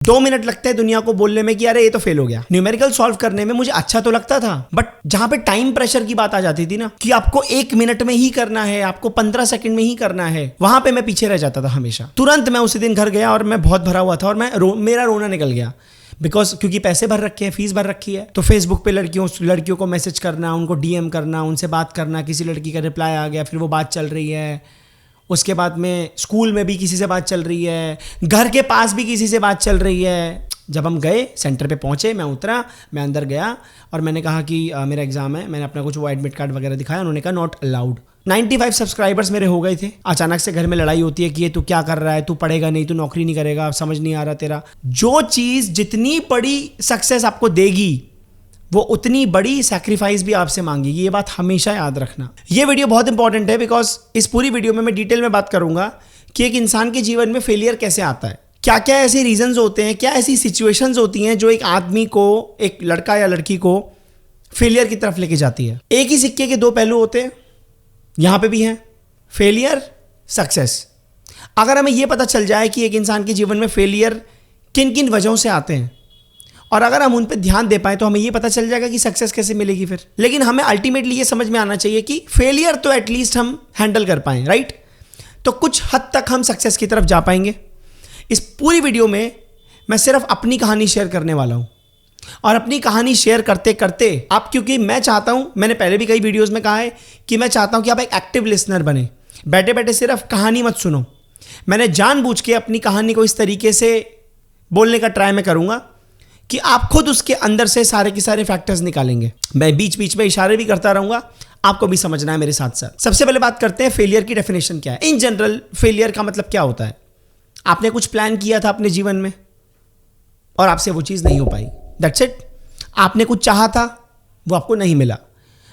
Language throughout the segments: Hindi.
2 मिनट लगते हैं दुनिया को बोलने में कि अरे ये तो फेल हो गया। न्यूमेरिकल सॉल्व करने में मुझे अच्छा तो लगता था, बट जहां पे टाइम प्रेशर की बात आ जाती थी ना कि आपको 1 मिनट में ही करना है, आपको 15 सेकंड में ही करना है, वहां पे मैं पीछे रह जाता था हमेशा। तुरंत मैं उसी दिन घर गया और मैं बहुत भरा हुआ था और मेरा रोना निकल गया। बिकॉज क्योंकि पैसे भर रखे हैं, फीस भर रखी है, तो फेसबुक पे लड़कियों को मैसेज करना, उनको डीएम करना, उनसे बात करना, किसी लड़की का रिप्लाई आ गया, फिर वो बात चल रही है, उसके बाद में स्कूल में भी किसी से बात चल रही है, घर के पास भी किसी से बात चल रही है। जब हम गए सेंटर पे पहुंचे, मैं उतरा, मैं अंदर गया और मैंने कहा कि मेरा एग्जाम है। मैंने अपना कुछ वो एडमिट कार्ड वगैरह दिखाया, उन्होंने कहा नॉट अलाउड। 95 सब्सक्राइबर्स मेरे हो गए थे। अचानक से घर में लड़ाई होती है कि ये तू क्या कर रहा है, तू पढ़ेगा नहीं, तू नौकरी नहीं करेगा, समझ नहीं आ रहा तेरा। जो चीज़ जितनी बड़ी सक्सेस आपको देगी वो उतनी बड़ी सैक्रिफाइस भी आपसे मांगेगी। ये बात हमेशा याद रखना। ये वीडियो बहुत इंपॉर्टेंट है बिकॉज इस पूरी वीडियो में मैं डिटेल में बात करूंगा कि एक इंसान के जीवन में फेलियर कैसे आता है, क्या क्या ऐसे रीजंस होते हैं, क्या ऐसी सिचुएशंस होती हैं जो एक आदमी को, एक लड़का या लड़की को फेलियर की तरफ लेके जाती है। एक ही सिक्के के दो पहलू होते हैं, यहां पे भी हैं, फेलियर, सक्सेस। अगर हमें यह पता चल जाए कि एक इंसान के जीवन में फेलियर किन किन वजहों से आते हैं और अगर हम उन पर ध्यान दे पाए तो हमें यह पता चल जाएगा कि सक्सेस कैसे मिलेगी फिर। लेकिन हमें अल्टीमेटली ये समझ में आना चाहिए कि फेलियर तो एटलीस्ट हम हैंडल कर पाएं, राइट? तो कुछ हद तक हम सक्सेस की तरफ जा पाएंगे। इस पूरी वीडियो में मैं सिर्फ अपनी कहानी शेयर करने वाला हूं और अपनी कहानी शेयर करते करते आप, क्योंकि मैं चाहता हूं, मैंने पहले भी कई वीडियोस में कहा है कि मैं चाहता हूं कि आप एक एक्टिव लिसनर बने, बैठे बैठे सिर्फ कहानी मत सुनो। मैंने जानबूझ के अपनी कहानी को इस तरीके से बोलने का ट्राई मैं करूंगा कि आप खुद उसके अंदर से सारे के सारे फैक्टर्स निकालेंगे। मैं बीच बीच में इशारे भी करता रहूंगा, आपको भी समझना है मेरे साथ साथ। सबसे पहले बात करते हैं फेलियर की डेफिनेशन क्या है। इन जनरल फेलियर का मतलब क्या होता है? आपने कुछ प्लान किया था अपने जीवन में और आपसे वो चीज़ नहीं हो पाई, दैट्स इट। आपने कुछ चाहा था, वो आपको नहीं मिला।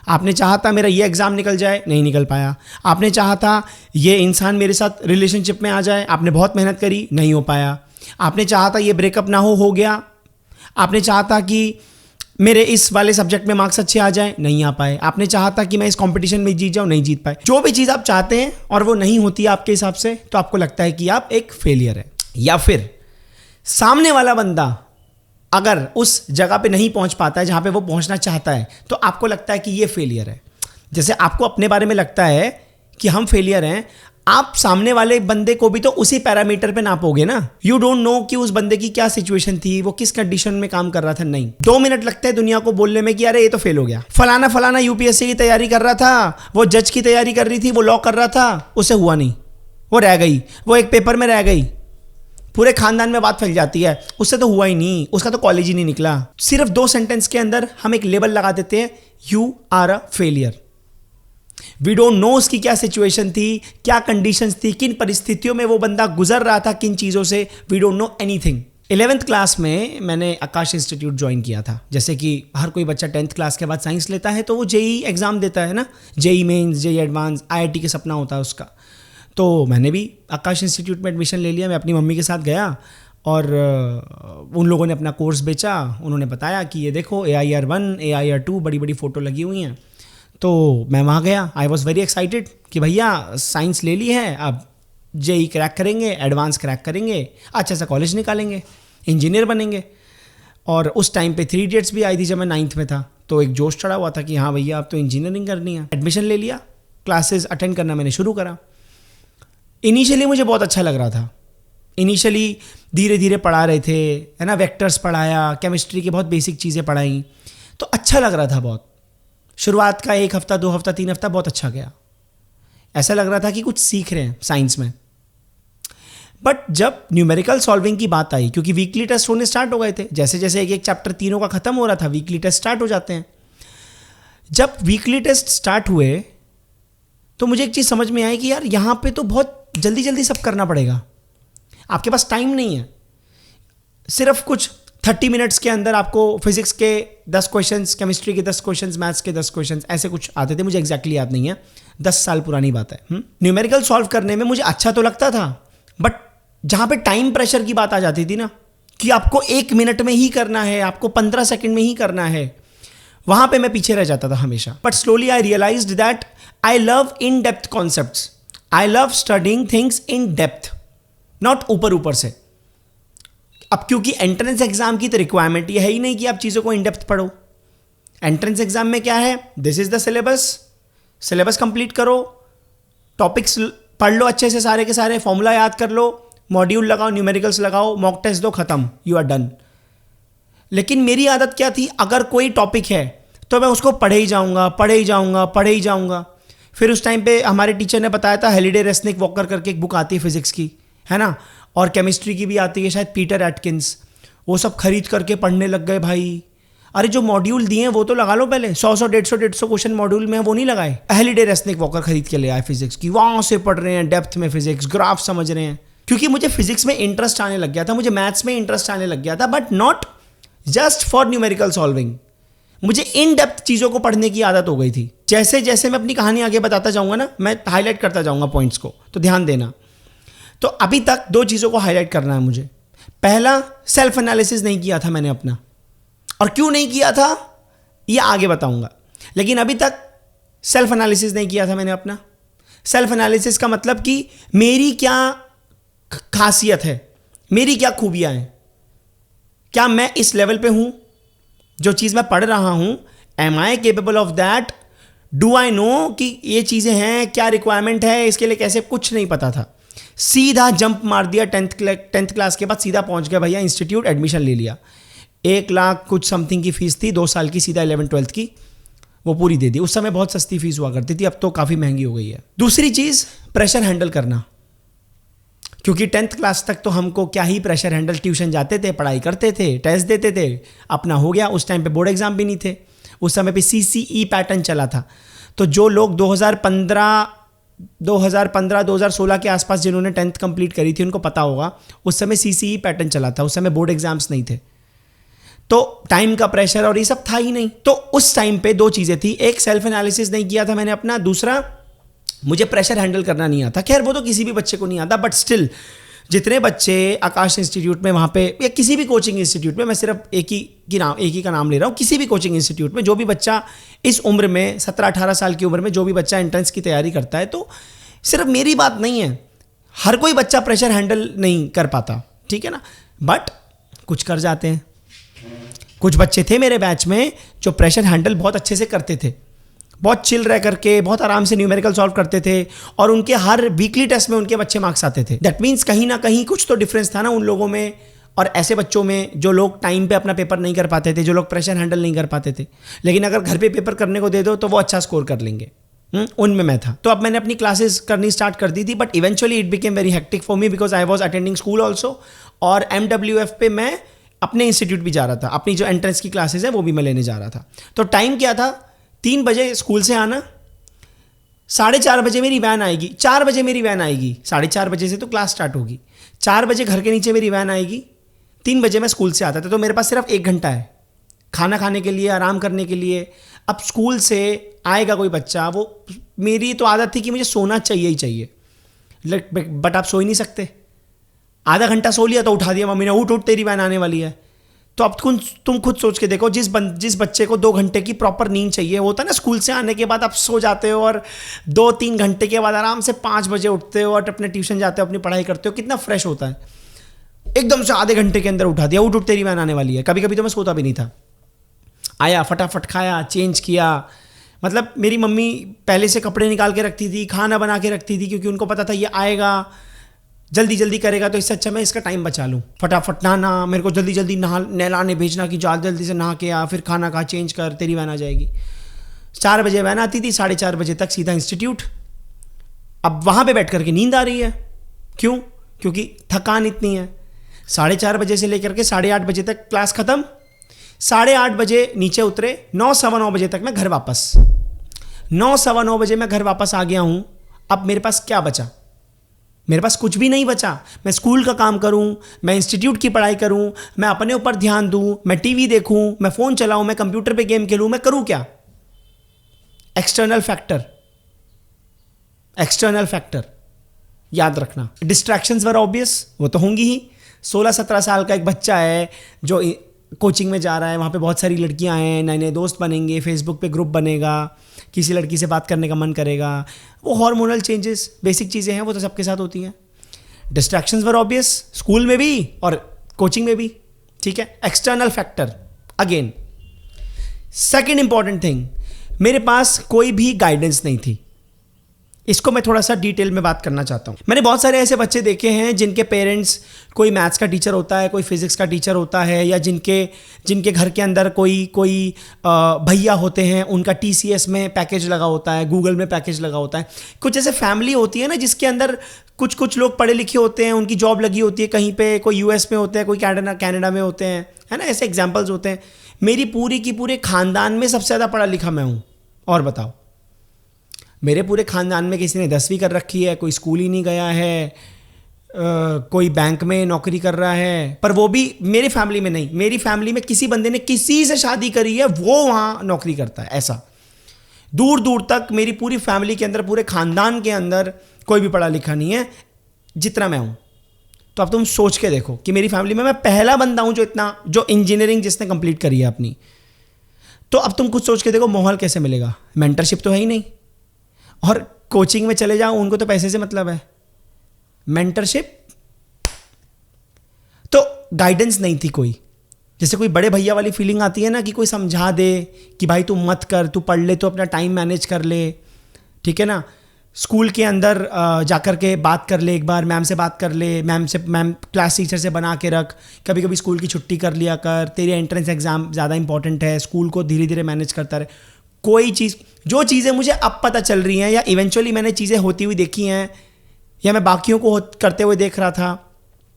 आपने चाहा था मेरा ये एग्जाम निकल जाए, नहीं निकल पाया। आपने चाहा था ये इंसान मेरे साथ रिलेशनशिप में आ जाए, आपने बहुत मेहनत करी, नहीं हो पाया। आपने चाहा था ये ब्रेकअप ना हो गया। आपने चाहा था कि मेरे इस वाले सब्जेक्ट में मार्क्स अच्छे आ जाएं, नहीं आ पाए। आपने चाहा था कि मैं इस कंपटीशन में जीत जाऊं, नहीं जीत पाए। जो भी चीज़ आप चाहते हैं और वो नहीं होती है आपके हिसाब से, तो आपको लगता है कि आप एक फेलियर है। या फिर सामने वाला बंदा अगर उस जगह पे नहीं पहुंच पाता है जहां पे वो पहुंचना चाहता है, तो आपको लगता है कि ये फेलियर है। जैसे आपको अपने बारे में लगता है कि हम फेलियर हैं, आप सामने वाले बंदे को भी तो उसी पैरामीटर पे नापोगे ना। यू डोंट नो कि उस बंदे की क्या सिचुएशन थी, वो किस कंडीशन में काम कर रहा था। नहीं, 2 मिनट लगते हैं दुनिया को बोलने में कि अरे ये तो फेल हो गया। फलाना यूपीएससी की तैयारी कर रहा था, वो जज की तैयारी कर रही थी, वो लॉ कर रहा था, उसे हुआ नहीं, वो रह गई, वो एक पेपर में रह गई। पूरे खानदान में बात फैल जाती है, उससे तो हुआ ही नहीं, उसका तो कॉलेज ही नहीं निकला। सिर्फ 2 सेंटेंस के अंदर हम एक लेबल लगा देते हैं, you are a failure. We don't know उसकी क्या सिचुएशन थी, क्या कंडीशंस थी, किन परिस्थितियों में वो बंदा गुजर रहा था, किन चीज़ों से। We don't know anything. 11th class में मैंने आकाश इंस्टीट्यूट ज्वाइन किया था। जैसे कि हर कोई बच्चा 10th क्लास के बाद साइंस लेता है तो वो जेई एग्ज़ाम देता है ना, JEE mains, JEE advance, IIT के सपना होता है उसका। तो मैंने भी आकाश इंस्टीट्यूट में एडमिशन ले लिया। मैं अपनी मम्मी के साथ गया और उन लोगों ने अपना कोर्स बेचा। उन्होंने बताया कि ये देखो AIR1, AIR2 बड़ी बड़ी फ़ोटो लगी हुई हैं। तो मैं वहाँ गया, आई वॉज वेरी एक्साइटेड कि भैया साइंस ले ली है, अब जेई क्रैक करेंगे, एडवांस क्रैक करेंगे, अच्छा सा कॉलेज निकालेंगे, इंजीनियर बनेंगे। और उस टाइम पे 3 Idiots भी आई थी जब मैं 9th में था, तो एक जोश चढ़ा हुआ था कि हाँ भैया अब तो इंजीनियरिंग करनी है। एडमिशन ले लिया, क्लासेस अटेंड करना मैंने शुरू करा। इनिशियली मुझे बहुत अच्छा लग रहा था। इनिशियली धीरे धीरे पढ़ा रहे थे, है ना, वेक्टर्स पढ़ाया, केमिस्ट्री की बहुत बेसिक चीज़ें पढ़ाई, तो अच्छा लग रहा था बहुत। शुरुआत का 1 हफ्ता, 2 हफ्ता, 3 हफ्ता बहुत अच्छा गया। ऐसा लग रहा था कि कुछ सीख रहे हैं साइंस में। बट जब न्यूमेरिकल सॉल्विंग की बात आई, क्योंकि वीकली टेस्ट होने स्टार्ट हो गए थे, जैसे जैसे एक एक चैप्टर तीनों का खत्म हो रहा था, वीकली टेस्ट स्टार्ट हो जाते हैं। जब वीकली टेस्ट स्टार्ट हुए तो मुझे एक चीज़ समझ में आई कि यार यहाँ पे तो बहुत जल्दी जल्दी सब करना पड़ेगा। आपके पास टाइम नहीं है। सिर्फ कुछ 30 मिनट्स के अंदर आपको फिजिक्स के 10 क्वेश्चंस, केमिस्ट्री के 10 क्वेश्चंस, मैथ्स के 10 क्वेश्चंस, ऐसे कुछ आते थे। मुझे एग्जैक्टली याद नहीं है, 10 साल पुरानी बात है। न्यूमेरिकल सॉल्व करने में मुझे अच्छा तो लगता था, बट जहाँ पे टाइम प्रेशर की बात आ जाती थी ना कि आपको 1 मिनट में ही करना है, आपको 15 सेकंड में ही करना है, वहाँ पे मैं पीछे रह जाता था हमेशा। But slowly I realized that I love in depth concepts. I love studying things in depth, not ऊपर ऊपर से। अब क्योंकि एंट्रेंस एग्जाम की तो रिक्वायरमेंट ये है ही नहीं कि आप चीज़ों को इन डेप्थ पढ़ो। एंट्रेंस एग्जाम में क्या है, this is the syllabus complete करो, टॉपिक्स पढ़ लो अच्छे से, सारे के सारे फॉर्मूला याद कर लो, मॉड्यूल लगाओ, न्यूमेरिकल्स लगाओ, मॉक टेस्ट दो, खत्म, यू आर डन। लेकिन मेरी आदत क्या थी, अगर कोई टॉपिक है तो मैं उसको पढ़े ही जाऊंगा। फिर उस टाइम पे हमारे टीचर ने बताया था, हेलिडे रेसनिक वॉकर करके एक बुक आती है फिजिक्स की, है ना, और केमिस्ट्री की भी आती है शायद, पीटर एटकिंस, वो सब खरीद करके पढ़ने लग गए भाई। अरे जो मॉड्यूल दिए हैं वो तो लगा लो पहले, 100-150 क्वेश्चन मॉड्यूल में, वो नहीं लगाए। हेलिडे रेसनिक वॉकर खरीद के ले आए फिजिक्स की, वहाँ से पढ़ रहे हैं डेप्थ में फिजिक्स, ग्राफ समझ रहे हैं। क्योंकि मुझे फिजिक्स में इंटरेस्ट आने लग गया था, मुझे मैथ्स में इंटरेस्ट आने लग गया था, but not just for numerical solving. मुझे इन डेप्थ चीज़ों को पढ़ने की आदत हो गई थी। जैसे जैसे मैं अपनी कहानी आगे बताता जाऊंगा ना, मैं हाईलाइट करता जाऊंगा पॉइंट्स को, तो ध्यान देना। तो अभी तक 2 चीज़ों को हाईलाइट करना है मुझे। पहला, सेल्फ एनालिसिस नहीं किया था मैंने अपना, और क्यों नहीं किया था ये आगे बताऊंगा। लेकिन अभी तक सेल्फ एनालिसिस नहीं किया था मैंने अपना। सेल्फ एनालिसिस का मतलब कि मेरी क्या खासियत है, मेरी क्या खूबियां हैं, क्या मैं इस लेवल पे हूं, जो चीज़ मैं पढ़ रहा हूं, am I capable of that, do I know कि ये चीज़ें हैं, क्या रिक्वायरमेंट है इसके लिए, कैसे, कुछ नहीं पता था। सीधा जंप मार दिया, 10th क्लास के बाद सीधा पहुंच गया भैया इंस्टीट्यूट, एडमिशन ले लिया। 1 लाख कुछ समथिंग की फीस थी 2 साल की, सीधा 11th-12th की वो पूरी दे दी। उस समय बहुत सस्ती फीस हुआ करती थी, अब तो काफ़ी महंगी हो गई है। दूसरी चीज़, प्रेशर हैंडल करना, क्योंकि 10th क्लास तक तो हमको क्या ही प्रेशर हैंडल, ट्यूशन जाते थे, पढ़ाई करते थे, टेस्ट देते थे, अपना हो गया। उस टाइम पे बोर्ड एग्जाम भी नहीं थे, उस समय पे CCE पैटर्न चला था। तो जो लोग 2015-2016 के आसपास जिन्होंने 10th कंप्लीट करी थी उनको पता होगा, उस समय CCE पैटर्न चला था, उस समय बोर्ड एग्जाम्स नहीं थे, तो टाइम का प्रेशर और ये सब था ही नहीं। तो उस टाइम पे 2 चीज़ें थी, एक सेल्फ एनालिसिस नहीं किया था मैंने अपना, दूसरा मुझे प्रेशर हैंडल करना नहीं आता। खैर वो तो किसी भी बच्चे को नहीं आता, बट स्टिल जितने बच्चे आकाश इंस्टीट्यूट में वहाँ पे या किसी भी कोचिंग इंस्टीट्यूट में, मैं सिर्फ एक ही का नाम ले रहा हूँ, किसी भी कोचिंग इंस्टीट्यूट में जो भी बच्चा इस उम्र में 17-18 साल की उम्र में जो भी बच्चा एंट्रेंस की तैयारी करता है, तो सिर्फ मेरी बात नहीं है, हर कोई बच्चा प्रेशर हैंडल नहीं कर पाता, ठीक है ना, बट कुछ कर जाते हैं। कुछ बच्चे थे मेरे बैच में जो प्रेशर हैंडल बहुत अच्छे से करते थे, बहुत चिल रह करके बहुत आराम से न्यूमेरिकल सॉल्व करते थे, और उनके हर वीकली टेस्ट में उनके अच्छे मार्क्स आते थे। दैट मीन्स कहीं ना कहीं कुछ तो डिफरेंस था ना उन लोगों में और ऐसे बच्चों में, जो लोग टाइम पे अपना पेपर नहीं कर पाते थे, जो लोग प्रेशर हैंडल नहीं कर पाते थे, लेकिन अगर घर पे पेपर करने को दे दो तो वो अच्छा स्कोर कर लेंगे। उनमें मैं था। तो अब मैंने अपनी क्लासेस करनी स्टार्ट कर दी थी, but eventually it became very hectic for me because I was attending school also, और MWF पे मैं अपने इंस्टीट्यूट भी जा रहा था, अपनी जो एंट्रेंस की क्लासेस है वो भी मैं लेने जा रहा था। तो टाइम क्या था, 3 बजे स्कूल से आना, 4:30 बजे मेरी वैन आएगी, 4 बजे मेरी वैन आएगी, 4:30 बजे से तो क्लास स्टार्ट होगी, 4 बजे घर के नीचे मेरी वैन आएगी, 3 बजे मैं स्कूल से आता था। तो मेरे पास सिर्फ 1 घंटा है खाना खाने के लिए, आराम करने के लिए। अब स्कूल से आएगा कोई बच्चा, वो मेरी तो आदत थी कि मुझे सोना चाहिए ही चाहिए, बट आप सो ही नहीं सकते। आधा घंटा सो लिया तो उठा दिया मम्मी ने, उठ तेरी वैन आने वाली है। तो अब तुम खुद सोच के देखो, जिस बच्चे को 2 घंटे की प्रॉपर नींद चाहिए, वो होता है ना, स्कूल से आने के बाद आप सो जाते हो और 2-3 घंटे के बाद आराम से 5 बजे उठते हो और अपने ट्यूशन जाते हो, अपनी पढ़ाई करते हो, कितना फ्रेश होता है। एकदम से आधे घंटे के अंदर उठा दिया, उठ तेरी वैन आने वाली है। कभी कभी तो मैं सोता भी नहीं था, आया फटाफट खाया, चेंज किया। मतलब मेरी मम्मी पहले से कपड़े निकाल के रखती थी, खाना बना के रखती थी, क्योंकि उनको पता था ये आएगा, जल्दी जल्दी करेगा, तो इससे अच्छा मैं इसका टाइम बचा लूँ। फटाफट नहाना, मेरे को जल्दी जल्दी नहलाने भेजना कि जल्दी से नहा के आ, फिर खाना खा, चेंज कर, तेरी वैन आ जाएगी। 4 बजे वैन आती थी, 4:30 बजे तक सीधा इंस्टीट्यूट। अब वहाँ पे बैठ करके नींद आ रही है, क्यों? क्योंकि थकान इतनी है। 4:30 बजे से लेकर के 8:30 बजे तक क्लास खत्म, 8:30 बजे नीचे उतरे, 9-9:15 बजे तक मैं घर वापस, 9-9:15 बजे मैं घर वापस आ गया हूँ। अब मेरे पास क्या बचा? मेरे पास कुछ भी नहीं बचा। मैं स्कूल का काम करूं, मैं इंस्टीट्यूट की पढ़ाई करूं, मैं अपने ऊपर ध्यान दूं, मैं टीवी देखूं, मैं फ़ोन चलाऊं, मैं कंप्यूटर पे गेम खेलूं, मैं करूं क्या? एक्सटर्नल फैक्टर याद रखना। डिस्ट्रैक्शंस वर ऑब्वियस, वो तो होंगी ही। 16-17 साल का एक बच्चा है जो कोचिंग में जा रहा है, वहाँ पे बहुत सारी लड़कियाँ हैं, नए नए दोस्त बनेंगे, फेसबुक पे ग्रुप बनेगा, किसी लड़की से बात करने का मन करेगा, वो हार्मोनल चेंजेस, बेसिक चीज़ें हैं, वो तो सबके साथ होती हैं। डिस्ट्रैक्शंस वर ऑब्वियस, स्कूल में भी और कोचिंग में भी, ठीक है, external factor again. Second important thing, मेरे पास कोई भी गाइडेंस नहीं थी। इसको मैं थोड़ा सा डिटेल में बात करना चाहता हूँ। मैंने बहुत सारे ऐसे बच्चे देखे हैं जिनके पेरेंट्स, कोई मैथ्स का टीचर होता है, कोई फिजिक्स का टीचर होता है, या जिनके घर के अंदर कोई भैया होते हैं, उनका TCS में पैकेज लगा होता है, गूगल में पैकेज लगा होता है। कुछ ऐसे फैमिली होती है ना जिसके अंदर कुछ लोग पढ़े लिखे होते हैं, उनकी जॉब लगी होती है कहीं पे, कोई US में होते हैं, कोई कनाडा में होते हैं, है ना, ऐसे एग्जाम्पल्स होते हैं। मेरी पूरी की पूरे खानदान में सबसे ज़्यादा पढ़ा लिखा मैं हूँ। और बताओ, मेरे पूरे खानदान में किसी ने 10वीं कर रखी है, कोई स्कूल ही नहीं गया है, कोई बैंक में नौकरी कर रहा है, पर वो भी मेरी फैमिली में नहीं। मेरी फैमिली में किसी बंदे ने किसी से शादी करी है, वो वहाँ नौकरी करता है। ऐसा दूर दूर तक मेरी पूरी फैमिली के अंदर, पूरे खानदान के अंदर कोई भी पढ़ा लिखा नहीं है जितना मैं हूँ। तो अब तुम सोच के देखो कि मेरी फैमिली में मैं पहला बंदा हूँ जो इंजीनियरिंग जिसने कंप्लीट करी है अपनी। तो अब तुम कुछ सोच के देखो, माहौल कैसे मिलेगा? मेंटरशिप तो है ही नहीं, और कोचिंग में चले जाओ, उनको तो पैसे से मतलब है। मेंटरशिप तो गाइडेंस नहीं थी कोई। जैसे कोई बड़े भैया वाली फीलिंग आती है ना, कि कोई समझा दे कि भाई तू मत कर, तू पढ़ ले, तो अपना टाइम मैनेज कर ले, ठीक है ना। स्कूल के अंदर जाकर के बात कर ले, एक बार मैम से बात कर ले, मैम क्लास टीचर से बना के रख, कभी कभी स्कूल की छुट्टी कर लिया कर, तेरे एंट्रेंस एग्जाम ज़्यादा इंपॉर्टेंट है, स्कूल को धीरे धीरे मैनेज करता रहे। कोई चीज़, जो चीज़ें मुझे अब पता चल रही हैं, या इवेंचुअली मैंने चीज़ें होती हुई देखी हैं, या मैं बाकियों को करते हुए देख रहा था,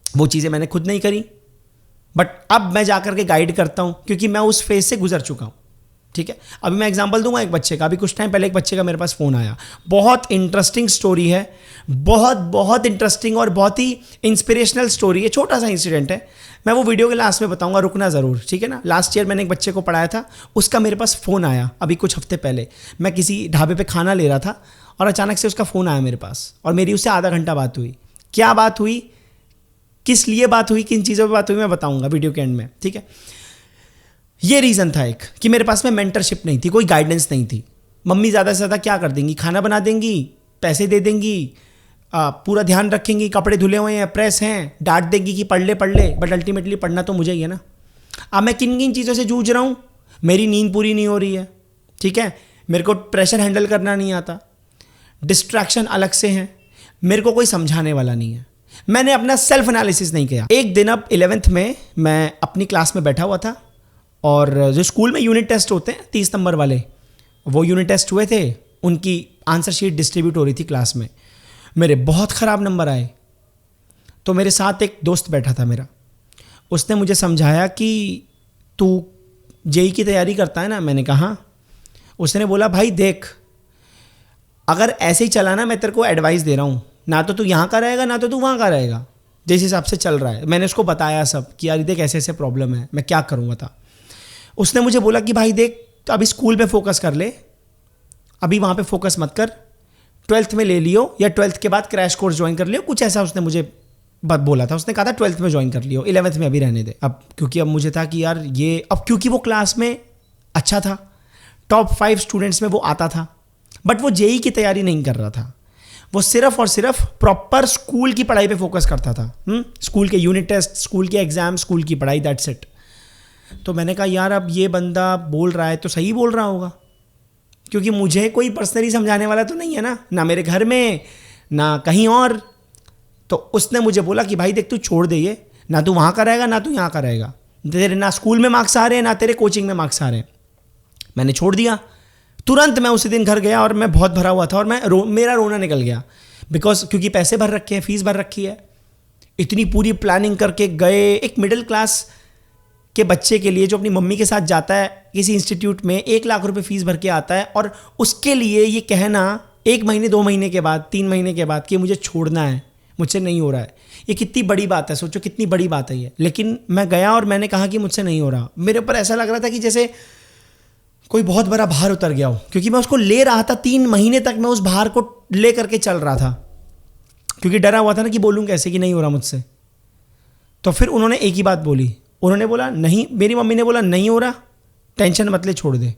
वो चीज़ें मैंने खुद नहीं करी, बट अब मैं जाकर के गाइड करता हूँ, क्योंकि मैं उस फेज से गुजर चुका हूँ, ठीक है। अभी मैं एग्जांपल दूंगा एक बच्चे का। अभी कुछ टाइम पहले एक बच्चे का मेरे पास फ़ोन आया, बहुत इंटरेस्टिंग स्टोरी है, बहुत इंटरेस्टिंग और बहुत ही इंस्पिरेशनल स्टोरी है। छोटा सा इंसिडेंट है, मैं वो वीडियो के लास्ट में बताऊंगा, रुकना ज़रूर, ठीक है ना। लास्ट ईयर मैंने एक बच्चे को पढ़ाया था, उसका मेरे पास फ़ोन आया अभी कुछ हफ्ते पहले। मैं किसी ढाबे पे खाना ले रहा था और अचानक से उसका फ़ोन आया मेरे पास, और मेरी उससे आधा घंटा बात हुई। क्या बात हुई, किस लिए बात हुई, किन चीज़ों पर बात हुई, मैं बताऊँगा वीडियो के एंड में, ठीक है। ये रीज़न था एक, कि मेरे पास में मेंटरशिप नहीं थी, कोई गाइडेंस नहीं थी। मम्मी ज़्यादा से ज़्यादा क्या कर देंगी, खाना बना देंगी, पैसे दे देंगी, पूरा ध्यान रखेंगी, कपड़े धुले हुए हैं, प्रेस हैं, डांट देंगी कि पढ़ ले, बट अल्टीमेटली पढ़ना तो मुझे ही है ना। अब मैं किन किन चीज़ों से जूझ रहा हूँ, मेरी नींद पूरी नहीं हो रही है, ठीक है, मेरे को प्रेशर हैंडल करना नहीं आता, डिस्ट्रैक्शन अलग से हैं, मेरे को कोई समझाने वाला नहीं है, मैंने अपना सेल्फ एनालिसिस नहीं किया। एक दिन अब 11th में मैं अपनी क्लास में बैठा हुआ था, और जो स्कूल में यूनिट टेस्ट होते हैं 30 नंबर वाले, वो यूनिट टेस्ट हुए थे, उनकी आंसर शीट डिस्ट्रीब्यूट हो रही थी क्लास में। मेरे बहुत ख़राब नंबर आए, तो मेरे साथ एक दोस्त बैठा था मेरा, उसने मुझे समझाया कि तू जेई की तैयारी करता है ना। मैंने कहा। उसने बोला भाई देख, अगर ऐसे ही चला ना, मैं तेरे को एडवाइस दे रहा हूँ, ना तो तू यहाँ का रहेगा, ना तो तू वहाँ का रहेगा, जिस हिसाब से चल रहा है। मैंने उसको बताया सब कि यार देख ऐसे ऐसे प्रॉब्लम है, मैं क्या करूँ बता। उसने मुझे बोला कि भाई देख, तो अभी स्कूल पे फोकस कर ले, अभी वहाँ पे फोकस मत कर, 12th में ले लियो, या 12th के बाद क्रैश कोर्स ज्वाइन कर लियो, कुछ ऐसा उसने मुझे बोला था। उसने कहा था 12th में ज्वाइन कर लियो, 11th में अभी रहने दे। अब क्योंकि अब मुझे था कि यार ये, अब क्योंकि वो क्लास में अच्छा था, टॉप 5 स्टूडेंट्स में वो आता था, बट वो जेई की तैयारी नहीं कर रहा था, वो सिर्फ और सिर्फ प्रॉपर स्कूल की पढ़ाई पे फोकस करता था। स्कूल के यूनिट टेस्ट, स्कूल के एग्जाम, स्कूल की पढ़ाई, दैट्स इट। तो मैंने कहा यार अब ये बंदा बोल रहा है तो सही बोल रहा होगा, क्योंकि मुझे कोई पर्सनली समझाने वाला तो नहीं है ना मेरे घर में, ना कहीं और। तो उसने मुझे बोला कि भाई देख, तू छोड़ दे ये, ना तू वहाँ का रहेगा, ना तू यहाँ का रहेगा, तेरे ना स्कूल में मार्क्स आ रहे हैं, ना तेरे कोचिंग में मार्क्स आ रहे हैं। मैंने छोड़ दिया। तुरंत मैं उसी दिन घर गया, और मैं बहुत भरा हुआ था, और मेरा रोना निकल गया, बिकॉज क्योंकि पैसे भर रखे हैं, फीस भर रखी है, इतनी पूरी प्लानिंग करके गए। एक मिडिल क्लास के बच्चे के लिए जो अपनी मम्मी के साथ जाता है किसी इंस्टीट्यूट में, 1 लाख रुपए फीस भर के आता है, और उसके लिए ये कहना 1 महीने 2 महीने के बाद, 3 महीने के बाद कि मुझे छोड़ना है, मुझसे नहीं हो रहा है, ये कितनी बड़ी बात है। सोचो कितनी बड़ी बात है ये। लेकिन मैं गया और मैंने कहा कि मुझसे नहीं हो रहा। मेरे ऊपर ऐसा लग रहा था कि जैसे कोई बहुत बड़ा भार उतर गया हो, क्योंकि मैं उसको ले रहा था। 3 महीने तक मैं उस भार को ले करके चल रहा था, क्योंकि डरा हुआ था ना कि बोलूँ कैसे कि नहीं हो रहा मुझसे। तो फिर उन्होंने एक ही बात बोली, उन्होंने बोला नहीं, मेरी मम्मी ने बोला नहीं हो रहा, टेंशन मत ले, छोड़ दे।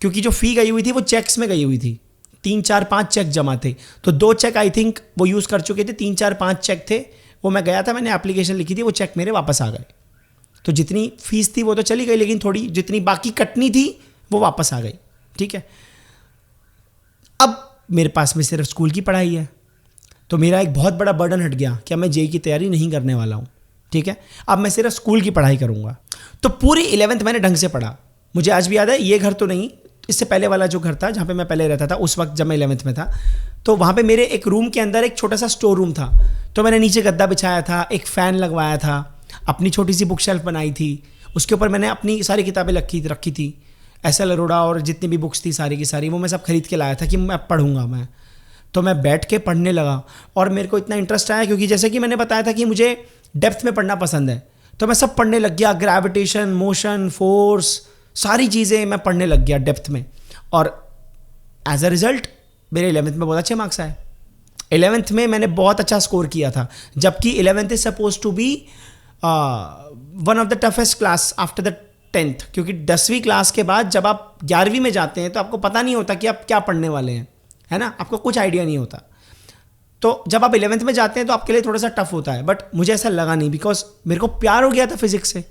क्योंकि जो फ़ी गई हुई थी वो चेक्स में गई हुई थी, 3 4 5 चेक जमा थे, तो 2 चेक आई थिंक वो यूज़ कर चुके थे, 3 4 5 चेक थे वो मैं गया था, मैंने एप्लीकेशन लिखी थी, वो चेक मेरे वापस आ गए। तो जितनी फीस थी वो तो चली गई, लेकिन थोड़ी जितनी बाकी कटनी थी वो वापस आ गई। ठीक है, अब मेरे पास में सिर्फ स्कूल की पढ़ाई है, तो मेरा एक बहुत बड़ा बर्डन हट गया कि अब मैं जेईई की तैयारी नहीं करने वाला हूँ। ठीक है, अब मैं सिर्फ स्कूल की पढ़ाई करूँगा। तो पूरी 11th मैंने ढंग से पढ़ा। मुझे आज भी याद है, ये घर तो नहीं, इससे पहले वाला जो घर था जहाँ पे मैं पहले रहता था, उस वक्त जब मैं 11th में था, तो वहाँ पे मेरे एक रूम के अंदर एक छोटा सा स्टोर रूम था। तो मैंने नीचे गद्दा बिछाया था, एक फ़ैन लगवाया था, अपनी छोटी सी बुक शेल्फ बनाई थी, उसके ऊपर मैंने अपनी सारी किताबें रखी थी, एस.एल. अरोड़ा और जितनी भी बुक्स थी सारी की सारी, वो मैं सब खरीद के लाया था कि मैं पढ़ूंगा मैं। तो मैं बैठ के पढ़ने लगा और मेरे को इतना इंटरेस्ट आया, क्योंकि जैसे कि मैंने बताया था कि मुझे डेप्थ में पढ़ना पसंद है, तो मैं सब पढ़ने लग गया। ग्रेविटेशन, मोशन, फोर्स, सारी चीज़ें मैं पढ़ने लग गया डेप्थ में। और एज अ रिजल्ट मेरे 11th में बहुत अच्छे मार्क्स आए। 11th में मैंने बहुत अच्छा स्कोर किया था, जबकि 11th is suppose to be one of the toughest class after the 10th, क्योंकि 10वीं क्लास के बाद जब आप 11वीं में जाते हैं तो आपको पता नहीं होता कि आप क्या पढ़ने वाले हैं, है ना, आपको कुछ आइडिया नहीं होता। तो जब आप 11th में जाते हैं तो आपके लिए थोड़ा सा टफ होता है, बट मुझे ऐसा लगा नहीं, बिकॉज मेरे को प्यार हो गया था फिजिक्स से।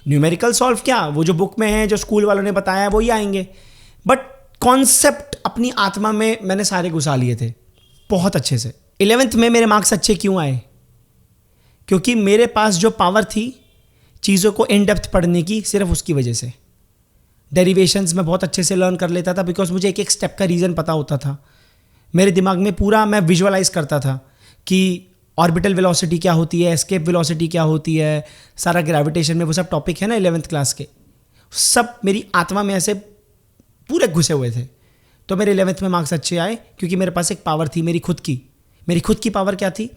न्यूमेरिकल सॉल्व क्या, वो जो बुक में है, जो स्कूल वालों ने बताया है वो ही आएंगे, बट कॉन्सेप्ट अपनी आत्मा में मैंने सारे घुसा लिए थे बहुत अच्छे से। 11th में मेरे मार्क्स अच्छे क्यों आए? क्योंकि मेरे पास जो पावर थी चीज़ों को इन डेप्थ पढ़ने की, सिर्फ उसकी वजह से। डेरिवेशंस मैं बहुत अच्छे से लर्न कर लेता था, बिकॉज मुझे एक एक स्टेप का रीज़न पता होता था। मेरे दिमाग में पूरा मैं विजुअलाइज करता था कि ऑर्बिटल वेलोसिटी क्या होती है, एस्केप वेलोसिटी क्या होती है, सारा ग्रेविटेशन में वो सब टॉपिक है ना 11th क्लास के, सब मेरी आत्मा में ऐसे पूरे घुसे हुए थे। तो मेरे 11th में मार्क्स अच्छे आए क्योंकि मेरे पास एक पावर थी मेरी खुद की। मेरी खुद की पावर क्या थी?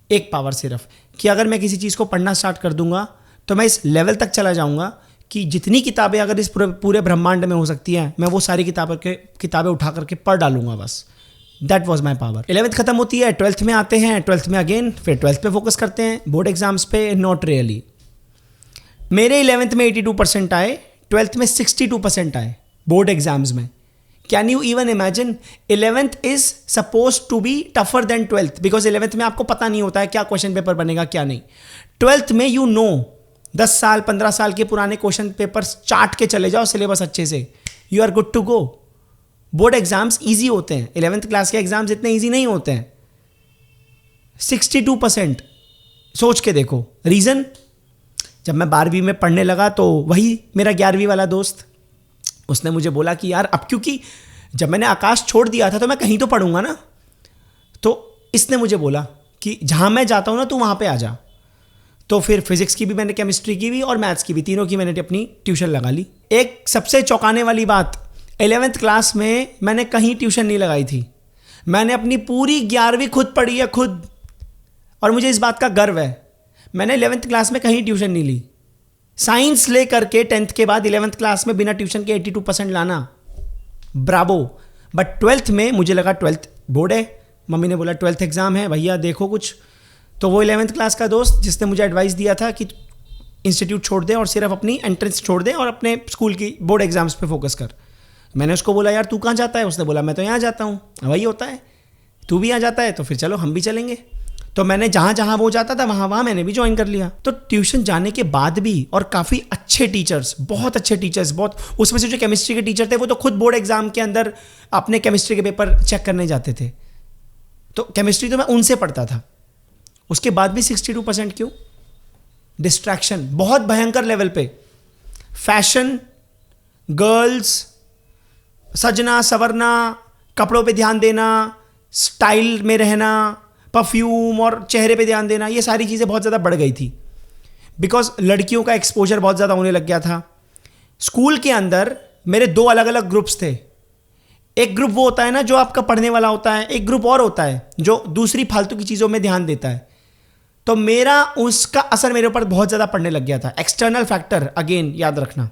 एक पावर सिर्फ, कि अगर मैं किसी चीज़ को पढ़ना स्टार्ट कर दूंगा तो मैं इस लेवल तक चला जाऊंगा कि जितनी किताबें अगर इस पूरे ब्रह्मांड में हो सकती हैं, मैं वो सारी किताबें उठा करके पढ़ डालूंगा बस। That was my power. 11th खत्म होती है, 12th में आते हैं, 12th में अगेन फिर 12th पे फोकस करते हैं, बोर्ड एग्जाम्स पे नॉट रियली। मेरे 11th में 82% आए, 12th में 62% आए बोर्ड एग्जाम्स में। Can you even imagine? 11th is suppose to be tougher than 12th, because 11th में आपको पता नहीं होता है क्या क्वेश्चन पेपर बनेगा क्या नहीं। 12th में यू नो 10 साल 15 साल के पुराने क्वेश्चन पेपर चाट के चले जाओ सिलेबस अच्छे से, you are good to go. Board exams easy होते हैं, 11th क्लास के एग्जाम्स इतने इजी नहीं होते हैं। 62% सोच के देखो। रीज़न, जब मैं 12वीं में पढ़ने लगा तो वही मेरा 11वीं वाला दोस्त, उसने मुझे बोला कि यार अब, क्योंकि जब मैंने आकाश छोड़ दिया था तो मैं कहीं तो पढ़ूंगा ना, तो इसने मुझे बोला कि जहाँ मैं जाता हूँ ना तू वहाँ पे आ जा। तो फिर फिजिक्स की भी मैंने, केमिस्ट्री की भी और मैथ्स की भी, तीनों की मैंने अपनी ट्यूशन लगा ली। एक सबसे चौंकाने वाली बात, 11th क्लास में मैंने कहीं ट्यूशन नहीं लगाई थी। मैंने अपनी पूरी 11वीं खुद पढ़ी है, खुद, और मुझे इस बात का गर्व है। मैंने 11th क्लास में कहीं ट्यूशन नहीं ली। साइंस ले करके 10th के बाद 11th क्लास में बिना ट्यूशन के 82% लाना, ब्रावो। बट 12th में मुझे लगा 12th बोर्ड है, मम्मी ने बोला 12th एग्जाम है भैया देखो कुछ, तो वो 11th क्लास का दोस्त जिसने मुझे एडवाइस दिया था कि इंस्टीट्यूट छोड़ दे और सिर्फ अपनी एंट्रेंस छोड़ दे और अपने स्कूल की बोर्ड एग्जाम्स पे फोकस कर, मैंने उसको बोला यार तू कहाँ जाता है? उसने बोला मैं तो यहाँ जाता हूँ। वही होता है, तू भी यहाँ जाता है तो फिर चलो हम भी चलेंगे। तो मैंने जहाँ जहाँ वो जाता था वहाँ मैंने भी ज्वाइन कर लिया। तो ट्यूशन जाने के बाद भी, और काफ़ी अच्छे टीचर्स, बहुत अच्छे टीचर्स, बहुत, उसमें से जो केमिस्ट्री के टीचर थे वो तो खुद बोर्ड एग्जाम के अंदर अपने केमिस्ट्री के पेपर चेक करने जाते थे, तो केमिस्ट्री तो मैं उनसे पढ़ता था। उसके बाद भी 62% क्यों? डिस्ट्रैक्शन बहुत भयंकर लेवल पे, फैशन, गर्ल्स, सजना सवरना, कपड़ों पे ध्यान देना, स्टाइल में रहना, परफ्यूम और चेहरे पे ध्यान देना, ये सारी चीज़ें बहुत ज़्यादा बढ़ गई थी बिकॉज लड़कियों का एक्सपोजर बहुत ज़्यादा होने लग गया था। स्कूल के अंदर मेरे 2 अलग अलग ग्रुप्स थे। एक ग्रुप वो होता है ना जो आपका पढ़ने वाला होता है, एक ग्रुप और होता है जो दूसरी फालतू की चीज़ों में ध्यान देता है। तो मेरा उसका असर मेरे ऊपर बहुत ज़्यादा पड़ने लग गया था। एक्सटर्नल फैक्टर, अगेन याद रखना,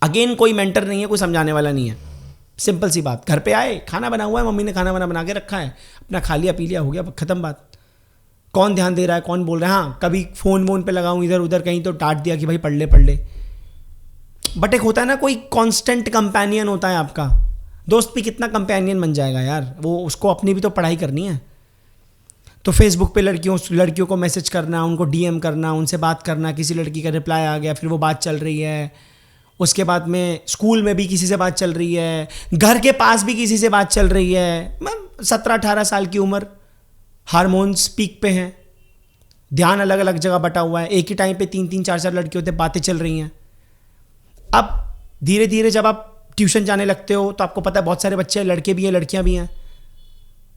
अगेन कोई मेंटर नहीं है, कोई समझाने वाला नहीं है, सिंपल सी बात। घर पे आए, खाना बना हुआ है, मम्मी ने खाना बना के रखा है, अपना खा लिया पी लिया, हो गया, खत्म बात। कौन ध्यान दे रहा है, कौन बोल रहा है? हाँ कभी फ़ोन वोन पे लगाऊं इधर उधर कहीं तो डांट दिया कि भाई पढ़ ले। बट एक होता है ना कोई कांस्टेंट कंपेनियन होता है आपका दोस्त भी, कितना कंपेनियन बन जाएगा यार वो, उसको अपनी भी तो पढ़ाई करनी है। तो फेसबुक पे लड़कियों को मैसेज करना, उनको डीएम करना, उनसे बात करना, किसी लड़की का रिप्लाई आ गया, फिर वो बात चल रही है। उसके बाद में स्कूल में भी किसी से बात चल रही है, घर के पास भी किसी से बात चल रही है। 17-18 साल की उम्र, हार्मोन्स पीक पे हैं, ध्यान अलग अलग जगह बटा हुआ है, एक ही टाइम पे 3-3, 4-4 लड़कियों से बातें चल रही हैं। अब धीरे धीरे जब आप ट्यूशन जाने लगते हो तो आपको पता है बहुत सारे बच्चे लड़के भी हैं लड़कियां भी हैं,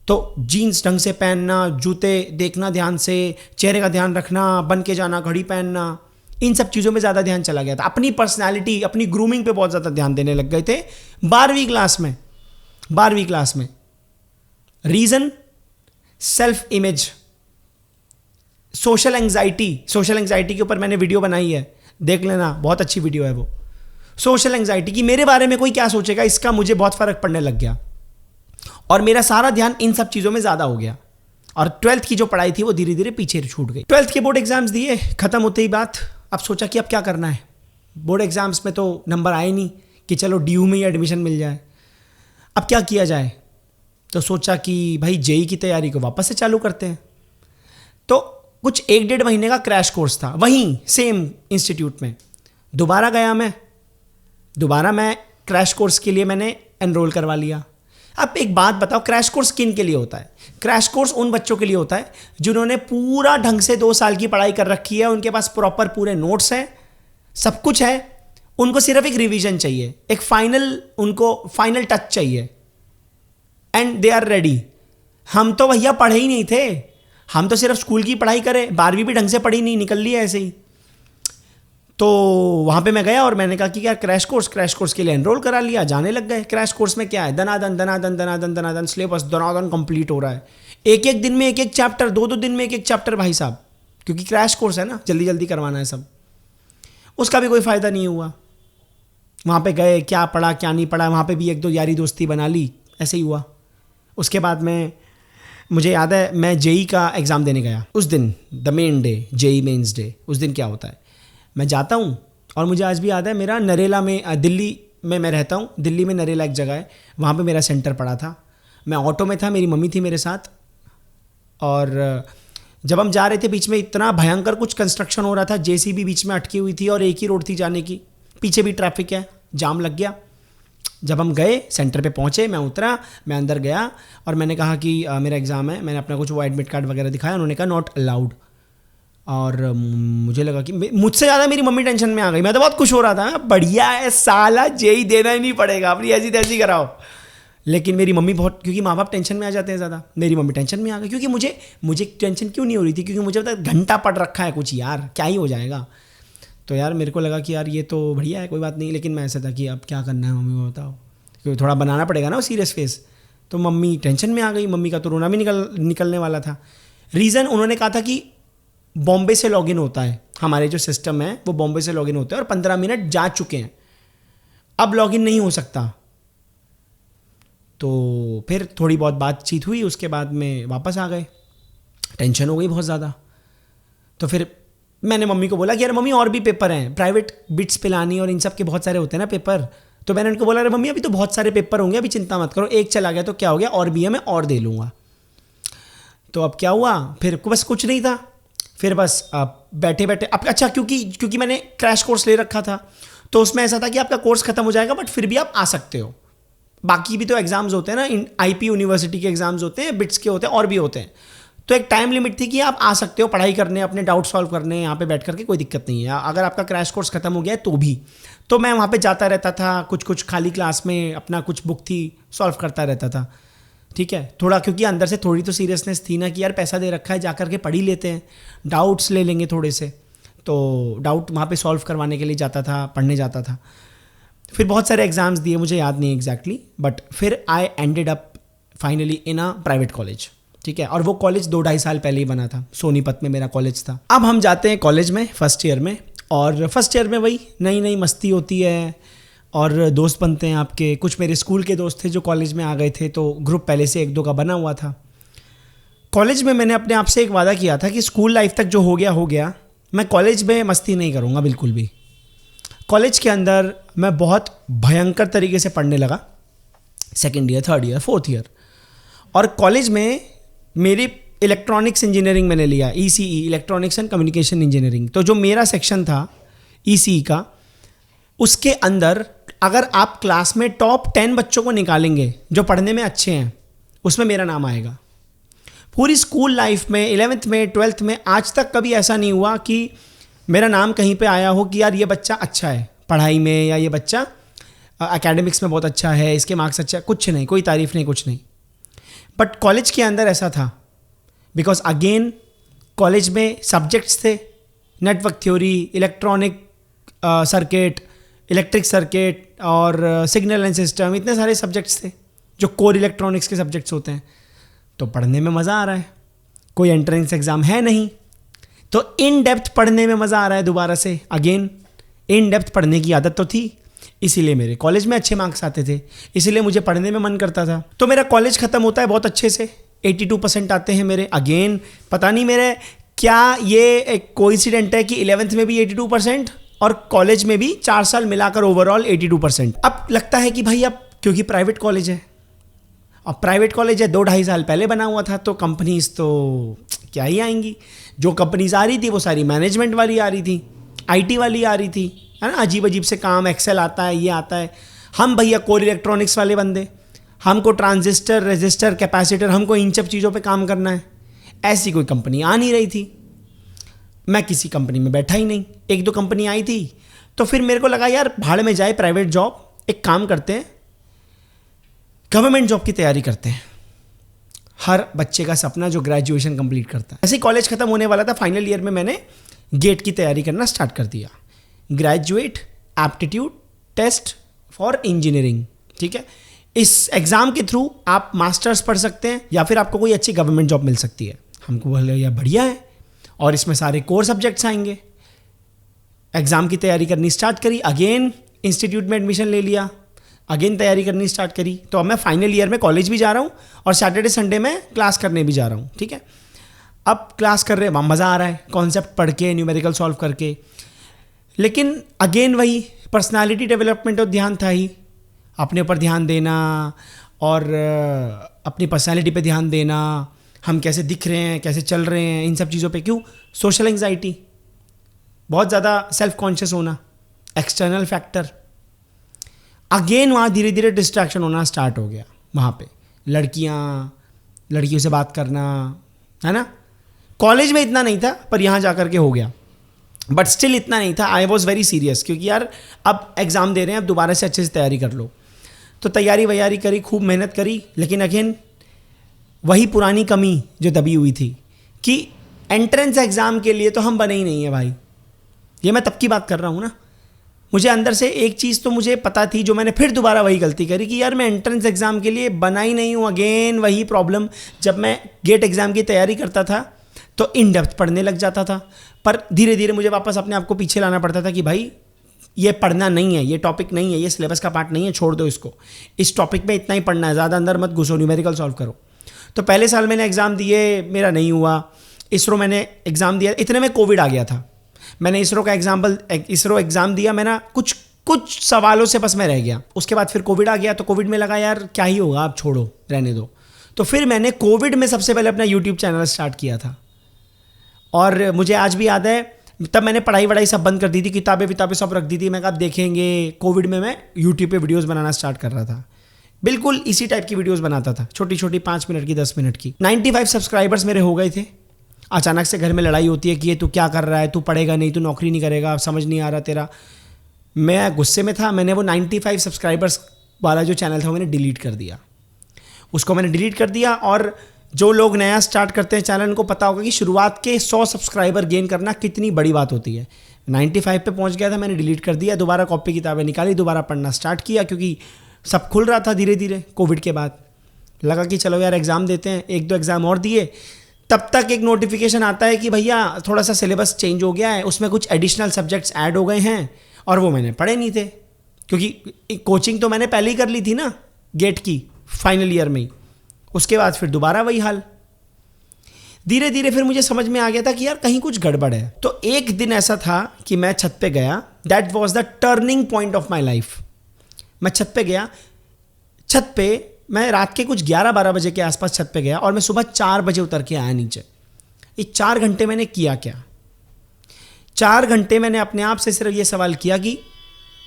तो जीन्स ढंग से पहनना, जूते देखना ध्यान से, चेहरे का ध्यान रखना, बन के जाना, घड़ी पहनना, इन सब चीज़ों में ज़्यादा ध्यान चला गया था। अपनी पर्सनालिटी, अपनी ग्रूमिंग पे बहुत ज़्यादा ध्यान देने लग गए थे 12वीं क्लास में। Reason, self image, social anxiety के ऊपर मैंने वीडियो बनाई है, देख लेना, बहुत अच्छी वीडियो है वो। सोशल एंग्जाइटी कि मेरे बारे में कोई क्या सोचेगा, इसका मुझे बहुत फ़र्क पड़ने लग गया और मेरा सारा ध्यान इन सब चीज़ों में ज़्यादा हो गया। और 12th की जो पढ़ाई थी वो धीरे धीरे पीछे छूट गई। 12th के बोर्ड एग्जाम्स दिए, खत्म होते ही बात, अब सोचा कि अब क्या करना है। बोर्ड एग्जाम्स में तो नंबर आए नहीं कि चलो DU में ही एडमिशन मिल जाए, अब क्या किया जाए। तो सोचा कि भाई JEE की तैयारी को वापस से चालू करते हैं। तो कुछ 1-1.5 महीने का क्रैश कोर्स था वहीं सेम इंस्टीट्यूट में। दोबारा मैं क्रैश कोर्स के लिए मैंने एनरोल करवा लिया। अब एक बात बताओ, क्रैश कोर्स किन के लिए होता है? क्रैश कोर्स उन बच्चों के लिए होता है जिन्होंने पूरा ढंग से 2 साल की पढ़ाई कर रखी है, उनके पास प्रॉपर पूरे नोट्स हैं, सब कुछ है, उनको सिर्फ एक रिवीजन चाहिए, एक फाइनल टच चाहिए एंड दे आर रेडी। हम तो भैया पढ़े ही नहीं थे, हम तो सिर्फ स्कूल की पढ़ाई करें, 12वीं भी ढंग से पढ़ी नहीं, निकल लिया ऐसे ही। तो वहाँ पे मैं गया और मैंने कहा कि यार क्रैश कोर्स के लिए एनरोल करा लिया, जाने लग गए। क्रैश कोर्स में क्या है, दनादन सिलेबस दनादन कंप्लीट हो रहा है, एक दिन में एक चैप्टर, 2 दिन में एक चैप्टर भाई साहब, क्योंकि क्रैश कोर्स है ना, जल्दी जल्दी करवाना है सब। उसका भी कोई फ़ायदा नहीं हुआ। वहाँ पे गए, क्या पढ़ा क्या नहीं पढ़ा, वहाँ पे भी 1-2 यारी दोस्ती बना ली, ऐसे ही हुआ। उसके बाद में मुझे याद है मैं JEE का एग्ज़ाम देने गया उस दिन, the main day, JEE men's day. उस दिन क्या होता है, मैं जाता हूँ और मुझे आज भी याद है, मेरा नरेला में, दिल्ली में मैं रहता हूँ, दिल्ली में नरेला एक जगह है, वहाँ पे मेरा सेंटर पड़ा था। मैं ऑटो में था, मेरी मम्मी थी मेरे साथ, और जब हम जा रहे थे बीच में इतना भयंकर कुछ कंस्ट्रक्शन हो रहा था, JCB बीच में अटकी हुई थी और एक ही रोड थी जाने की, पीछे भी ट्रैफिक है, जाम लग गया। जब हम गए, सेंटर पे पहुँचे, मैं उतरा, मैं अंदर गया और मैंने कहा कि मेरा एग्ज़ाम है। मैंने अपना कुछ वो एडमिट कार्ड वगैरह दिखाया, उन्होंने कहा नॉट अलाउड। और मुझे लगा कि मुझसे ज़्यादा मेरी मम्मी टेंशन में आ गई। मैं तो बहुत खुश हो रहा था, बढ़िया है साला, JEE देना ही नहीं पड़ेगा, अपनी ऐसी तैसी कराओ। लेकिन मेरी मम्मी बहुत, क्योंकि माँ बाप टेंशन में आ जाते हैं ज़्यादा, मेरी मम्मी टेंशन में आ गई। क्योंकि मुझे टेंशन क्यों नहीं हो रही थी, क्योंकि मुझे पता घंटा पड़ रखा है कुछ, यार क्या ही हो जाएगा। तो यार मेरे को लगा कि यार ये तो बढ़िया है, कोई बात नहीं। लेकिन मैं ऐसा था कि अब क्या करना है मम्मी को बताओ, क्योंकि थोड़ा बनाना पड़ेगा ना वो सीरियस फेस। तो मम्मी टेंशन में आ गई, मम्मी का तो रोना भी निकलने वाला था। रीज़न, उन्होंने कहा था कि बॉम्बे से लॉगिन होता है, हमारे जो सिस्टम है वो बॉम्बे से लॉगिन होता है और 15 मिनट जा चुके हैं, अब लॉगिन नहीं हो सकता। तो फिर थोड़ी बहुत बातचीत हुई, उसके बाद में वापस आ गए। टेंशन हो गई बहुत ज़्यादा। तो फिर मैंने मम्मी को बोला कि यार मम्मी और भी पेपर हैं, प्राइवेट बिट्स पिलानी और इन सब के बहुत सारे होते हैं ना पेपर। तो मैंने उनको बोला अरे मम्मी अभी तो बहुत सारे पेपर होंगे, अभी चिंता मत करो, एक चला गया तो क्या हो गया, और भी है, मैं और दे लूँगा। तो अब क्या हुआ, फिर बस कुछ नहीं था, फिर बस बैठे बैठे अब अच्छा, क्योंकि मैंने क्रैश कोर्स ले रखा था, तो उसमें ऐसा था कि आपका कोर्स खत्म हो जाएगा बट फिर भी आप आ सकते हो। बाकी भी तो एग्ज़ाम्स होते हैं ना, IP यूनिवर्सिटी के एग्ज़ाम्स होते हैं, बिट्स के होते हैं और भी होते हैं। तो एक टाइम लिमिट थी कि आप आ सकते हो पढ़ाई करने, अपने डाउट सॉल्व करने, यहाँ पे बैठ करके कोई दिक्कत नहीं है। अगर आपका क्रैश कोर्स खत्म हो गया है तो भी, तो मैं वहाँ पे जाता रहता था, कुछ खाली क्लास में अपना कुछ बुक थी सॉल्व करता रहता था। ठीक है, थोड़ा, क्योंकि अंदर से थोड़ी तो सीरियसनेस थी ना कि यार पैसा दे रखा है, जा करके पढ़ ही लेते हैं, डाउट्स ले लेंगे थोड़े से। तो डाउट वहाँ पे सॉल्व करवाने के लिए जाता था, पढ़ने जाता था। फिर बहुत सारे एग्ज़ाम्स दिए, मुझे याद नहीं एग्जैक्टली, बट फिर I ended up finally in a private college. ठीक है, और वो कॉलेज 2-2.5 साल पहले ही बना था, सोनीपत में मेरा कॉलेज था। अब हम जाते हैं कॉलेज में फर्स्ट ईयर में, और फर्स्ट ईयर में वही नई नई मस्ती होती है और दोस्त बनते हैं आपके। कुछ मेरे स्कूल के दोस्त थे जो कॉलेज में आ गए थे, तो ग्रुप पहले से 1-2 का बना हुआ था। कॉलेज में मैंने अपने आप से एक वादा किया था कि स्कूल लाइफ तक जो हो गया, मैं कॉलेज में मस्ती नहीं करूँगा बिल्कुल भी। कॉलेज के अंदर मैं बहुत भयंकर तरीके से पढ़ने लगा, 2nd year, 3rd year, 4th year. और कॉलेज में मेरी इलेक्ट्रॉनिक्स इंजीनियरिंग मैंने लिया, ECE, electronics and communication engineering. तो जो मेरा सेक्शन था ECE का, उसके अंदर अगर आप क्लास में टॉप 10 बच्चों को निकालेंगे जो पढ़ने में अच्छे हैं, उसमें मेरा नाम आएगा। पूरी स्कूल लाइफ में 11th में 12th में आज तक कभी ऐसा नहीं हुआ कि मेरा नाम कहीं पे आया हो कि यार ये बच्चा अच्छा है पढ़ाई में, या ये बच्चा एकेडमिक्स में बहुत अच्छा है, इसके मार्क्स अच्छा है। कुछ नहीं, कोई तारीफ नहीं, कुछ नहीं। बट कॉलेज के अंदर ऐसा था, बिकॉज अगेन कॉलेज में सब्जेक्ट्स थे, network theory, electronic circuit, electric circuit और सिग्नल एंड सिस्टम, इतने सारे सब्जेक्ट्स थे जो कोर इलेक्ट्रॉनिक्स के सब्जेक्ट्स होते हैं। तो पढ़ने में मज़ा आ रहा है, कोई एंट्रेंस एग्ज़ाम है नहीं, तो इन डेप्थ पढ़ने में मज़ा आ रहा है। दोबारा से अगेन इन डेप्थ पढ़ने की आदत तो थी, इसीलिए मेरे कॉलेज में अच्छे मार्क्स आते थे, इसीलिए मुझे पढ़ने में मन करता था। तो मेरा कॉलेज ख़त्म होता है बहुत अच्छे से, 82% आते हैं मेरे। अगेन पता नहीं मेरे क्या ये एक कोइंसिडेंट है कि 11th में भी 82% और कॉलेज में भी 4 साल मिलाकर ओवरऑल 82%। अब लगता है कि भाई अब क्योंकि प्राइवेट कॉलेज है, अब प्राइवेट कॉलेज है, 2-2.5 साल पहले बना हुआ था, तो कंपनीज तो क्या ही आएंगी। जो कंपनीज आ रही थी वो सारी मैनेजमेंट वाली आ रही थी, IT वाली आ रही थी, है ना। अजीब अजीब से काम, एक्सेल आता है, ये आता है। हम भैया कोर इलेक्ट्रॉनिक्स वाले बंदे, हमको ट्रांजिस्टर, रेजिस्टर, कैपेसिटर, हमको इन सब चीज़ों पे काम करना है। ऐसी कोई कंपनी आ नहीं रही थी, मैं किसी कंपनी में बैठा ही नहीं। 1-2 कंपनी आई थी, तो फिर मेरे को लगा यार भाड़ में जाए प्राइवेट जॉब, एक काम करते हैं गवर्नमेंट जॉब की तैयारी करते हैं। हर बच्चे का सपना जो ग्रेजुएशन कंप्लीट करता है। ऐसे ही कॉलेज खत्म होने वाला था, फाइनल ईयर में मैंने गेट की तैयारी करना स्टार्ट कर दिया, graduate aptitude test for engineering. ठीक है, इस एग्ज़ाम के थ्रू आप मास्टर्स पढ़ सकते हैं या फिर आपको कोई अच्छी गवर्नमेंट जॉब मिल सकती है। हमको बोले यार बढ़िया है, और इसमें सारे कोर सब्जेक्ट्स आएंगे। एग्ज़ाम की तैयारी करनी स्टार्ट करी, अगेन इंस्टीट्यूट में एडमिशन ले लिया, अगेन तैयारी करनी स्टार्ट करी। तो अब मैं फाइनल ईयर में कॉलेज भी जा रहा हूँ और सैटरडे संडे में क्लास करने भी जा रहा हूँ। ठीक है, अब क्लास कर रहे हैं, वहाँ मज़ा आ रहा है, कॉन्सेप्ट पढ़ के, न्यूमेरिकल सॉल्व करके। लेकिन अगेन वही पर्सनालिटी डेवलपमेंट और ध्यान था ही, अपने ऊपर ध्यान देना और अपनी पर्सनालिटी पे ध्यान देना, हम कैसे दिख रहे हैं, कैसे चल रहे हैं, इन सब चीज़ों पे। क्यों? सोशल एंग्जाइटी, बहुत ज़्यादा सेल्फ कॉन्शियस होना, एक्सटर्नल फैक्टर। अगेन वहाँ धीरे धीरे डिस्ट्रैक्शन होना स्टार्ट हो गया। वहाँ पे लड़कियों से बात करना, है ना। कॉलेज में इतना नहीं था, पर यहाँ जा कर के हो गया, बट स्टिल इतना नहीं था। आई वॉज वेरी सीरियस, क्योंकि यार अब एग्ज़ाम दे रहे हैं, अब दोबारा से अच्छे से तैयारी कर लो। तो तैयारी वैयारी करी, खूब मेहनत करी, लेकिन अगेन वही पुरानी कमी जो दबी हुई थी कि एंट्रेंस एग्ज़ाम के लिए तो हम बने ही नहीं है भाई। ये मैं तब की बात कर रहा हूँ ना। मुझे अंदर से एक चीज़ तो मुझे पता थी, जो मैंने फिर दोबारा वही गलती करी कि यार मैं एंट्रेंस एग्ज़ाम के लिए बना ही नहीं हूँ। अगेन वही प्रॉब्लम, जब मैं गेट एग्ज़ाम की तैयारी करता था तो इन डेप्थ पढ़ने लग जाता था, पर धीरे धीरे मुझे वापस अपने आप को पीछे लाना पड़ता था कि भाई ये पढ़ना नहीं है, ये टॉपिक नहीं है, ये सिलेबस का पार्ट नहीं है, छोड़ दो इसको, इस टॉपिक में इतना ही पढ़ना है, ज़्यादा अंदर मत घुसो, न्यूमेरिकल सॉल्व करो। तो पहले साल मैंने एग्ज़ाम दिए, मेरा नहीं हुआ। इसरो मैंने एग्ज़ाम दिया, इतने में कोविड आ गया था। मैंने इसरो एग्ज़ाम दिया, मैंने कुछ सवालों से बस मैं रह गया। उसके बाद फिर कोविड आ गया, तो कोविड में लगा यार क्या ही होगा, अब छोड़ो, रहने दो। तो फिर मैंने कोविड में सबसे पहले अपना यूट्यूब चैनल स्टार्ट किया था, और मुझे आज भी याद है, तब मैंने पढ़ाई वढ़ाई सब बंद कर दी थी, किताबें सब रख दी थी। मैं कहा देखेंगे, कोविड में मैं यूट्यूब पे वीडियोस बनाना स्टार्ट कर रहा था। बिल्कुल इसी टाइप की वीडियोस बनाता था, छोटी छोटी 5 मिनट की, 10 मिनट की। 95 सब्सक्राइबर्स मेरे हो गए थे। अचानक से घर में लड़ाई होती है कि ये तू क्या कर रहा है, तू पढ़ेगा नहीं, तू नौकरी नहीं करेगा, समझ नहीं आ रहा तेरा। मैं गुस्से में था, मैंने वो 95 सब्सक्राइबर्स वाला जो चैनल था मैंने डिलीट कर दिया। उसको मैंने डिलीट कर दिया। और जो लोग नया स्टार्ट करते हैं चैनल, उनको पता होगा कि शुरुआत के 100 सब्सक्राइबर गेन करना कितनी बड़ी बात होती है। 95 पे पहुंच गया था, मैंने डिलीट कर दिया, दोबारा कॉपी किताबें निकाली, दोबारा पढ़ना स्टार्ट किया, क्योंकि सब खुल रहा था धीरे धीरे। कोविड के बाद लगा कि चलो यार एग्ज़ाम देते हैं, 1-2 एग्ज़ाम और दिए। तब तक एक नोटिफिकेशन आता है कि भैया थोड़ा सा सिलेबस चेंज हो गया है, उसमें कुछ एडिशनल सब्जेक्ट्स ऐड हो गए हैं, और वो मैंने पढ़े नहीं थे, क्योंकि कोचिंग तो मैंने पहले ही कर ली थी ना गेट की, फाइनल ईयर में ही। उसके बाद फिर दोबारा वही हाल। धीरे धीरे फिर मुझे समझ में आ गया था कि यार कहीं कुछ गड़बड़ है। तो एक दिन ऐसा था कि मैं छत पे गया, that was the turning point of my life. मैं छत पे गया, छत पे मैं रात के कुछ 11-12 बजे के आसपास छत पे गया और मैं सुबह 4 बजे उतर के आया नीचे। ये 4 घंटे मैंने किया क्या? 4 घंटे मैंने अपने आप से सिर्फ ये सवाल किया कि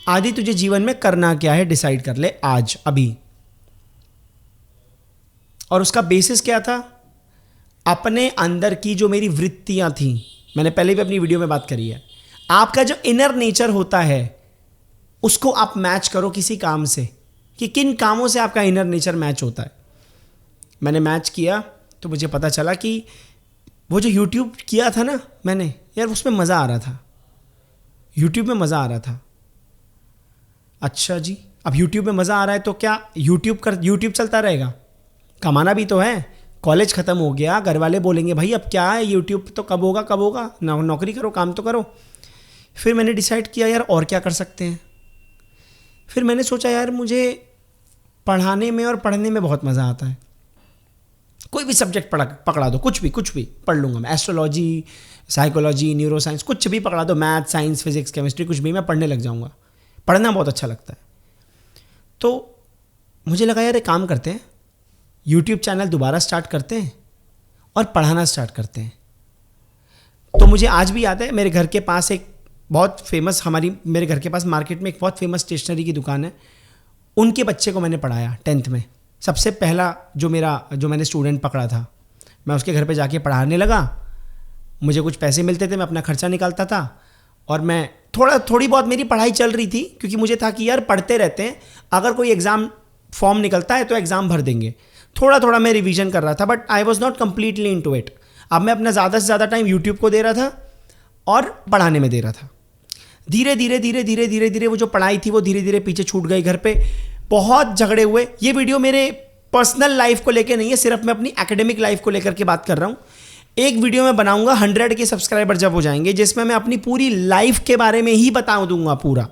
आदि तुझे जीवन में करना क्या है, डिसाइड कर ले आज, अभी। और उसका बेसिस क्या था? अपने अंदर की जो मेरी वृत्तियां थी, मैंने पहले भी अपनी वीडियो में बात करी है, आपका जो इनर नेचर होता है उसको आप मैच करो किसी काम से, कि किन कामों से आपका इनर नेचर मैच होता है। मैंने मैच किया तो मुझे पता चला कि वो जो YouTube किया था ना मैंने, यार उसमें मज़ा आ रहा था, YouTube में मज़ा आ रहा था। अच्छा जी, अब YouTube में मज़ा आ रहा है तो क्या YouTube चलता रहेगा? कमाना भी तो है। कॉलेज ख़त्म हो गया, घर वाले बोलेंगे भाई अब क्या है, YouTube तो कब होगा, नौकरी करो, काम तो करो। फिर मैंने डिसाइड किया यार और क्या कर सकते हैं। फिर मैंने सोचा यार मुझे पढ़ाने में और पढ़ने में बहुत मज़ा आता है। कोई भी सब्जेक्ट पकड़ा दो, कुछ भी पढ़ लूँगा मैं। एस्ट्रोलॉजी, साइकोलॉजी, न्यूरो साइंस, कुछ भी पकड़ा दो, मैथ, साइंस, फिजिक्स, केमिस्ट्री, कुछ भी, मैं पढ़ने लग जाऊँगा। पढ़ना बहुत अच्छा लगता है। तो मुझे लगा यार एक काम करते हैं, YouTube चैनल दोबारा स्टार्ट करते हैं और पढ़ाना स्टार्ट करते हैं। तो मुझे आज भी याद है, मेरे घर के पास एक बहुत फेमस मेरे घर के पास मार्केट में एक बहुत फेमस स्टेशनरी की दुकान है, उनके बच्चे को मैंने पढ़ाया 10th में। सबसे पहला जो मैंने स्टूडेंट पकड़ा था, मैं उसके घर पे जाके पढ़ाने लगा। मुझे कुछ पैसे मिलते थे, मैं अपना खर्चा निकालता था और मैं थोड़ी बहुत मेरी पढ़ाई चल रही थी, क्योंकि मुझे था कि यार पढ़ते रहते हैं, अगर कोई एग्ज़ाम फॉर्म निकलता है तो एग्ज़ाम भर देंगे। थोड़ा मैं रिवीजन कर रहा था, but I was not completely into it. अब मैं अपना ज़्यादा से ज़्यादा टाइम यूट्यूब को दे रहा था और पढ़ाने में दे रहा था। धीरे धीरे वो जो पढ़ाई थी वो धीरे धीरे पीछे छूट गई। घर पे बहुत झगड़े हुए। ये वीडियो मेरे पर्सनल लाइफ को लेकर नहीं है, सिर्फ मैं अपनी एकेडमिक लाइफ को लेकर के बात कर रहा हूँ। एक वीडियो मैं बनाऊंगा 100 के सब्सक्राइबर जब हो जाएंगे, जिसमें मैं अपनी पूरी लाइफ के बारे में ही बता दूंगा, पूरा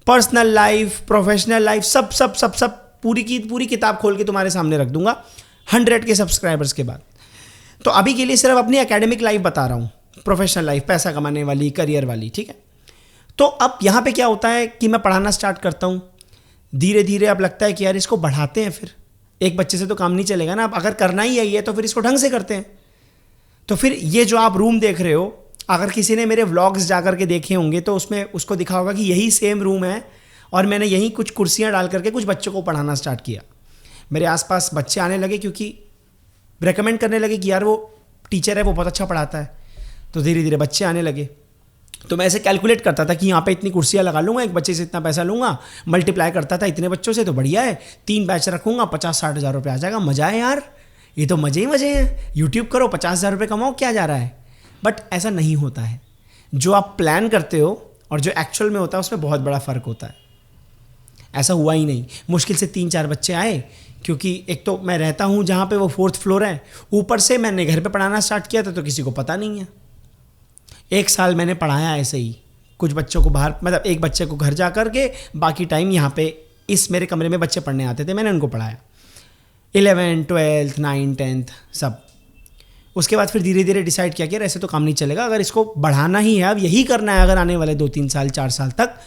पर्सनल लाइफ, प्रोफेशनल लाइफ, सब पूरी की पूरी किताब खोल के तुम्हारे सामने रख दूंगा 100 के सब्सक्राइबर्स के बाद। तो अभी के लिए सिर्फ अपनी एकेडमिक लाइफ बता रहा हूँ, प्रोफेशनल लाइफ, पैसा कमाने वाली, करियर वाली, ठीक है। तो अब यहाँ पे क्या होता है कि मैं पढ़ाना स्टार्ट करता हूँ। धीरे धीरे अब लगता है कि यार इसको बढ़ाते हैं, फिर एक बच्चे से तो काम नहीं चलेगा ना, अब अगर करना ही है तो फिर इसको ढंग से करते हैं। तो फिर ये जो आप रूम देख रहे हो, अगर किसी ने मेरे व्लॉग्स जा कर के देखे होंगे तो उसमें उसको दिखा होगा कि यही सेम रूम है और मैंने यहीं कुछ कुर्सियाँ डाल करके कुछ बच्चों को पढ़ाना स्टार्ट किया। मेरे आसपास बच्चे आने लगे, क्योंकि रेकमेंड करने लगे कि यार वो टीचर है, वो बहुत अच्छा पढ़ाता है। तो धीरे धीरे बच्चे आने लगे। तो मैं ऐसे कैलकुलेट करता था कि यहाँ पे इतनी कुर्सियाँ लगा लूँगा, एक बच्चे से इतना पैसा लूँगा, मल्टीप्लाई करता था इतने बच्चों से तो बढ़िया है, 3 बैच रखूँगा, 50-60 हज़ार रुपये आ जाएगा। मज़ा है यार, ये तो मज़े ही मज़े हैं। यूट्यूब करो, 50,000 रुपये कमाओ, क्या जा रहा है। बट ऐसा नहीं होता है। जो आप प्लान करते हो और जो एक्चुअल में होता है उसमें बहुत बड़ा फ़र्क होता है। ऐसा हुआ ही नहीं। मुश्किल से 3-4 बच्चे आए, क्योंकि एक तो मैं रहता हूँ जहाँ पे वो 4th फ्लोर है, ऊपर से मैंने घर पे पढ़ाना स्टार्ट किया था तो किसी को पता नहीं है। 1 साल मैंने पढ़ाया ऐसे ही, कुछ बच्चों को बाहर, मतलब एक बच्चे को घर जा कर के, बाकी टाइम यहाँ पे इस मेरे कमरे में बच्चे पढ़ने आते थे, मैंने उनको पढ़ाया 11th 12th 9th 10th सब। उसके बाद फिर धीरे धीरे डिसाइड किया कि ऐसे तो काम नहीं चलेगा, अगर इसको बढ़ाना ही है, अब यही करना है अगर आने वाले 2-3 साल 4 साल तक,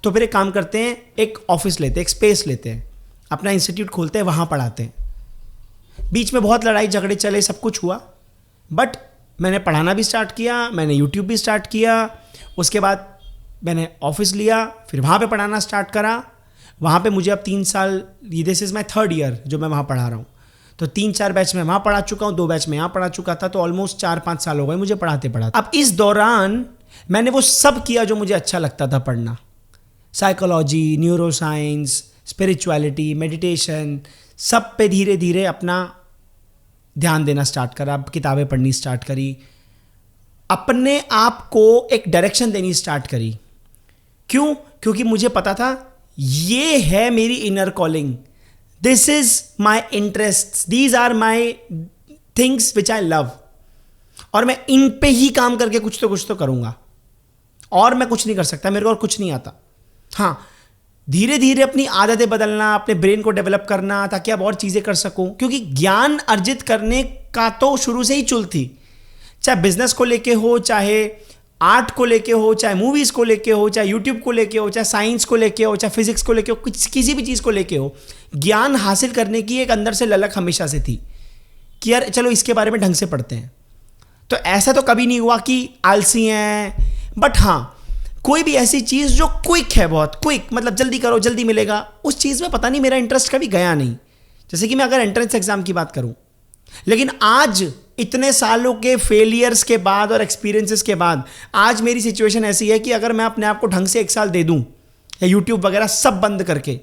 तो फिर एक काम करते हैं, एक ऑफिस लेते हैं, एक स्पेस लेते हैं, अपना इंस्टीट्यूट खोलते हैं, वहाँ पढ़ाते हैं। बीच में बहुत लड़ाई झगड़े चले, सब कुछ हुआ, बट मैंने पढ़ाना भी स्टार्ट किया, मैंने यूट्यूब भी स्टार्ट किया। उसके बाद मैंने ऑफिस लिया, फिर वहाँ पे पढ़ाना स्टार्ट करा। वहाँ पे मुझे अब 3 साल, this is my 3rd year जो मैं वहाँ पढ़ा रहा हूँ। तो 3-4 बैच में वहाँ पढ़ा चुका हूँ, 2 बैच में यहाँ पढ़ा चुका था, तो ऑलमोस्ट 4-5 साल हो गए मुझे पढ़ाते। अब इस दौरान मैंने वो सब किया जो मुझे अच्छा लगता था पढ़ना, psychology, neuro science, spirituality, meditation, सब पे धीरे धीरे अपना ध्यान देना स्टार्ट करा, किताबें पढ़नी स्टार्ट करी, अपने आप को एक डायरेक्शन देनी स्टार्ट करी। क्यों? क्योंकि मुझे पता था ये है मेरी inner calling, this is my interest, these are my things which I love, और मैं इन पे ही काम करके कुछ तो करूंगा, और मैं कुछ नहीं कर सकता, मेरे को और कुछ नहीं आता। हाँ, धीरे धीरे अपनी आदतें बदलना, अपने ब्रेन को डेवलप करना, ताकि आप और चीज़ें कर सकूं, क्योंकि ज्ञान अर्जित करने का तो शुरू से ही चुल थी। चाहे बिजनेस को लेके हो, चाहे आर्ट को लेके हो, चाहे मूवीज को लेके हो, चाहे यूट्यूब को लेके हो, चाहे साइंस को लेके हो, चाहे फिजिक्स को लेके हो, कुछ किसी भी चीज को लेके हो, ज्ञान हासिल करने की एक अंदर से ललक हमेशा से थी कि यार चलो इसके बारे में ढंग से पढ़ते हैं। तो ऐसा तो कभी नहीं हुआ कि आलसी हैं, बट हाँ कोई भी ऐसी चीज जो क्विक है, बहुत क्विक, मतलब जल्दी करो जल्दी मिलेगा, उस चीज में पता नहीं मेरा इंटरेस्ट कभी गया नहीं। जैसे कि मैं अगर एंट्रेंस एग्जाम की बात करूं, लेकिन आज इतने सालों के फेलियर्स के बाद और एक्सपीरियंसेस के बाद आज मेरी सिचुएशन ऐसी है कि अगर मैं अपने आप को ढंग से 1 साल दे दूं या यूट्यूब वगैरह सब बंद करके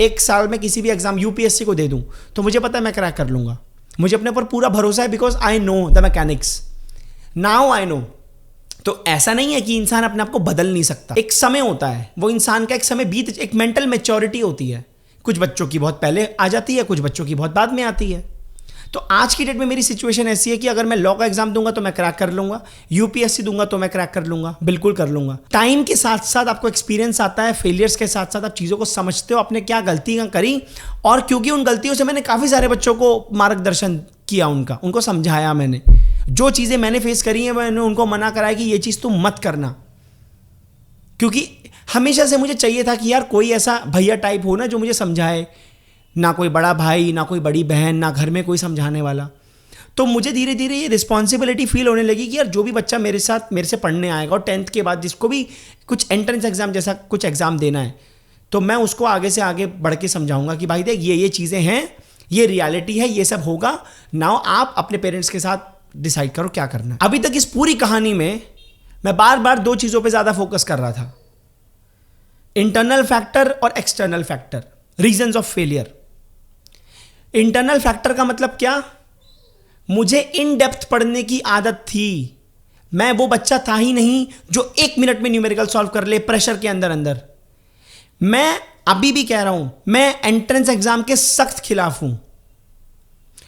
1 साल में किसी भी एग्जाम यूपीएससी को दे दूं, तो मुझे पता है मैं क्रैक कर लूंगा। मुझे अपने ऊपर पूरा भरोसा है, because I know the mechanics, now I know. तो ऐसा नहीं है कि इंसान अपने आप को बदल नहीं सकता, एक समय होता है, वो इंसान का एक समय बीत, एक मेंटल मैच्योरिटी होती है। कुछ बच्चों की बहुत पहले आ जाती है, कुछ बच्चों की बहुत बाद में आती है। तो आज की डेट में मेरी सिचुएशन ऐसी है कि अगर मैं लॉ का एग्जाम दूंगा तो मैं क्रैक कर लूंगा, यूपीएससी दूंगा तो मैं क्रैक कर लूंगा, बिल्कुल कर लूंगा। टाइम के साथ साथ आपको एक्सपीरियंस आता है, फेलियर्स के साथ साथ आप चीज़ों को समझते हो, आपने क्या गलतियां करी, और क्योंकि उन गलतियों से मैंने काफ़ी सारे बच्चों को मार्गदर्शन किया, उनको समझाया, मैंने जो चीज़ें मैंने फेस करी हैं मैंने उनको मना कराया कि ये चीज़ तुम मत करना। क्योंकि हमेशा से मुझे चाहिए था कि यार कोई ऐसा भैया टाइप हो ना जो मुझे समझाए, ना कोई बड़ा भाई, ना कोई बड़ी बहन, ना घर में कोई समझाने वाला। तो मुझे धीरे धीरे ये रिस्पॉन्सिबिलिटी फील होने लगी कि यार जो भी बच्चा मेरे से पढ़ने आएगा और 10th के बाद जिसको भी कुछ एंट्रेंस एग्जाम जैसा कुछ एग्जाम देना है, तो मैं उसको आगे से आगे बढ़ के समझाऊंगा कि भाई देख ये चीज़ें हैं, ये रियलिटी है, ये सब होगा। नाउ आप अपने पेरेंट्स के साथ डिसाइड करो क्या करना है। अभी तक इस पूरी कहानी में मैं बार बार 2 चीज़ों पर ज़्यादा फोकस कर रहा था, इंटरनल फैक्टर और external factor, reasons of failure. Internal factor का मतलब क्या, मुझे इन डेप्थ पढ़ने की आदत थी। मैं वो बच्चा था ही नहीं जो 1 मिनट में न्यूमेरिकल सॉल्व कर ले प्रेशर के अंदर। मैं अभी भी कह रहा हूं, मैं एंट्रेंस एग्जाम के सख्त खिलाफ हूं।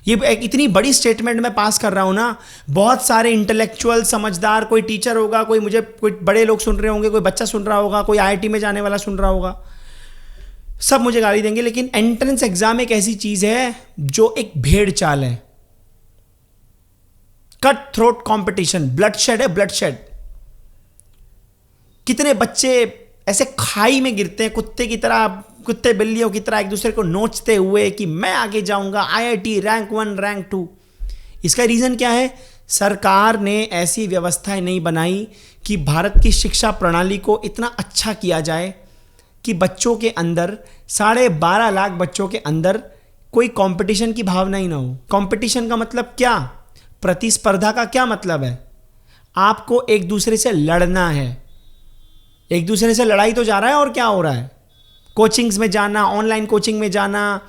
ये एक इतनी बड़ी स्टेटमेंट मैं पास कर रहा हूं ना, बहुत सारे इंटेलेक्चुअल समझदार, कोई टीचर होगा, कोई बड़े लोग सुन रहे होंगे, कोई बच्चा सुन रहा होगा, कोई आईआईटी में जाने वाला सुन रहा होगा, सब मुझे गाली देंगे। लेकिन एंट्रेंस एग्जाम एक ऐसी चीज है जो एक भेड़ चाल है, कट थ्रोट कंपटीशन, ब्लडशेड है, ब्लडशेड। कितने बच्चे ऐसे खाई में गिरते हैं कुत्ते की तरह, कुत्ते बिल्लियों की तरह एक दूसरे को नोचते हुए कि मैं आगे जाऊंगा, आईआईटी रैंक 1 रैंक 2। इसका रीजन क्या है, सरकार ने ऐसी व्यवस्थाएं नहीं बनाई कि भारत की शिक्षा प्रणाली को इतना अच्छा किया जाए कि बच्चों के अंदर 12.5 लाख बच्चों के अंदर कोई कंपटीशन की भावना ही ना हो। कंपटीशन का मतलब क्या, प्रतिस्पर्धा का क्या मतलब है, आपको एक दूसरे से लड़ना है। एक दूसरे से लड़ाई तो जा रहा है, और क्या हो रहा है, कोचिंग्स में जाना, ऑनलाइन कोचिंग में जाना,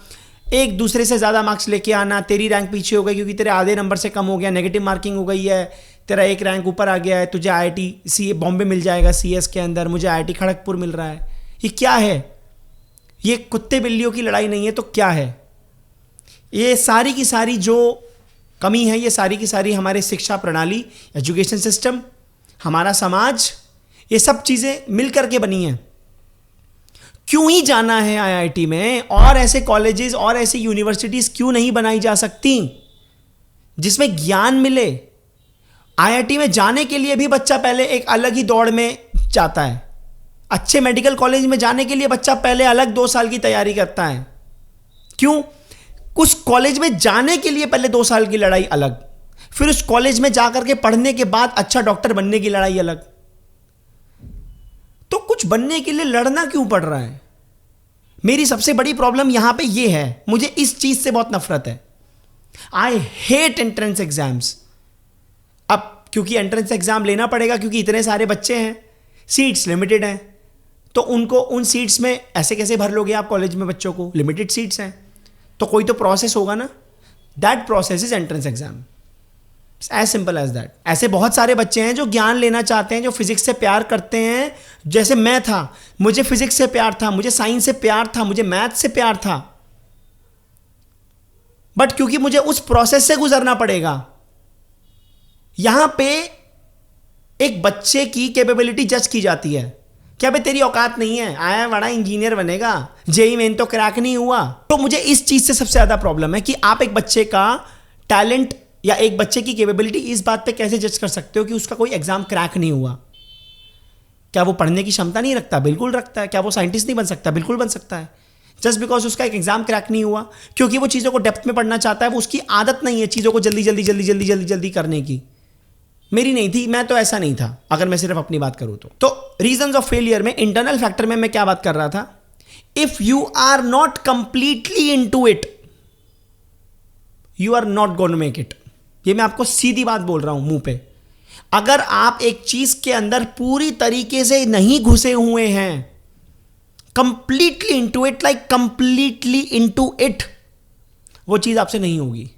एक दूसरे से ज़्यादा मार्क्स लेके आना। तेरी रैंक पीछे हो गई क्योंकि तेरे आधे नंबर से कम हो गया, नेगेटिव मार्किंग हो गई है, तेरा 1 रैंक ऊपर आ गया है, तुझे आईआईटी बॉम्बे मिल जाएगा सीएस के अंदर, मुझे आईआईटी खड़गपुर मिल रहा है। ये क्या है, ये कुत्ते बिल्लियों की लड़ाई नहीं है तो क्या है। ये सारी की सारी जो कमी है, ये सारी की सारी हमारे शिक्षा प्रणाली, एजुकेशन सिस्टम, हमारा समाज, ये सब चीज़ें मिल करके बनी हैं। क्यों ही जाना है आईआईटी में, और ऐसे कॉलेजेस और ऐसी यूनिवर्सिटीज़ क्यों नहीं बनाई जा सकती जिसमें ज्ञान मिले। आईआईटी में जाने के लिए भी बच्चा पहले एक अलग ही दौड़ में जाता है। अच्छे मेडिकल कॉलेज में जाने के लिए बच्चा पहले अलग 2 साल की तैयारी करता है। क्यों, उस कॉलेज में जाने के लिए पहले 2 साल की लड़ाई अलग, फिर उस कॉलेज में जाकर के पढ़ने के बाद अच्छा डॉक्टर बनने की लड़ाई अलग। तो कुछ बनने के लिए लड़ना क्यों पड़ रहा है। मेरी सबसे बड़ी प्रॉब्लम यहां पे ये है, मुझे इस चीज से बहुत नफरत है। I hate entrance exams. अब क्योंकि एंट्रेंस एग्जाम लेना पड़ेगा, क्योंकि इतने सारे बच्चे हैं, सीट्स लिमिटेड हैं, तो उनको उन सीट्स में ऐसे कैसे भर लोगे आप कॉलेज में बच्चों को, लिमिटेड सीट्स हैं, तो कोई तो प्रोसेस होगा ना। That process is entrance exam, as simple as that. ऐसे बहुत सारे बच्चे हैं जो ज्ञान लेना चाहते हैं, जो फिजिक्स से प्यार करते हैं, जैसे मैं था, मुझे फिजिक्स से प्यार था, मुझे साइंस से प्यार था, मुझे मैथ से प्यार था, बट क्योंकि मुझे उस प्रोसेस से गुजरना पड़ेगा। यहां पे एक बच्चे की कैपेबिलिटी जज की जाती है, क्या भाई तेरी औकात नहीं है, आया बड़ा इंजीनियर बनेगा, जेई मेन तो क्रैक नहीं हुआ। तो मुझे इस चीज से सबसे ज्यादा प्रॉब्लम है कि आप एक बच्चे का टैलेंट या एक बच्चे की कैपेबिलिटी इस बात पे कैसे जज कर सकते हो कि उसका कोई एग्जाम क्रैक नहीं हुआ। क्या वो पढ़ने की क्षमता नहीं रखता? बिल्कुल रखता है। क्या वो साइंटिस्ट नहीं बन सकता? बिल्कुल बन सकता है। जस्ट बिकॉज उसका एक एग्जाम क्रैक नहीं हुआ, क्योंकि वो चीज़ों को डेप्थ में पढ़ना चाहता है, वो उसकी आदत नहीं है चीज़ों को जल्दी जल्दी जल्दी जल्दी जल्दी जल्दी करने की। मेरी नहीं थी, मैं तो ऐसा नहीं था, अगर मैं सिर्फ अपनी बात करूँ तो रीजंस ऑफ फेलियर में इंटरनल फैक्टर में मैं क्या बात कर रहा था? If you are not completely into it, you are not going to make it. ये मैं आपको सीधी बात बोल रहा हूं मुंह पे। अगर आप एक चीज के अंदर पूरी तरीके से नहीं घुसे हुए हैं, completely into it, like completely into it, वो चीज आपसे नहीं होगी।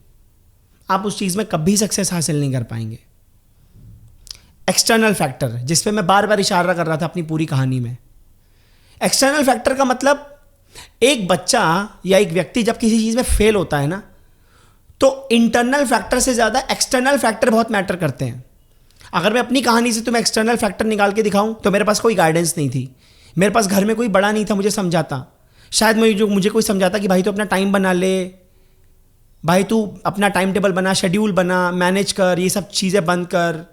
आप उस चीज में कभी सक्सेस हासिल नहीं कर पाएंगे। एक्सटर्नल फैक्टर, जिस पे मैं बार बार इशारा कर रहा था अपनी पूरी कहानी में। एक्सटर्नल फैक्टर का मतलब, एक बच्चा या एक व्यक्ति जब किसी चीज में फेल होता है ना, तो इंटरनल फैक्टर से ज्यादा एक्सटर्नल फैक्टर बहुत मैटर करते हैं। अगर मैं अपनी कहानी से तुम्हें एक्सटर्नल फैक्टर निकाल के दिखाऊं, तो मेरे पास कोई गाइडेंस नहीं थी, मेरे पास घर में कोई बड़ा नहीं था मुझे समझाता। शायद मुझे कोई समझाता कि भाई तू अपना टाइम बना ले, भाई तू अपना टाइम टेबल बना, शेड्यूल बना, मैनेज कर, ये सब चीज़ें बंद कर।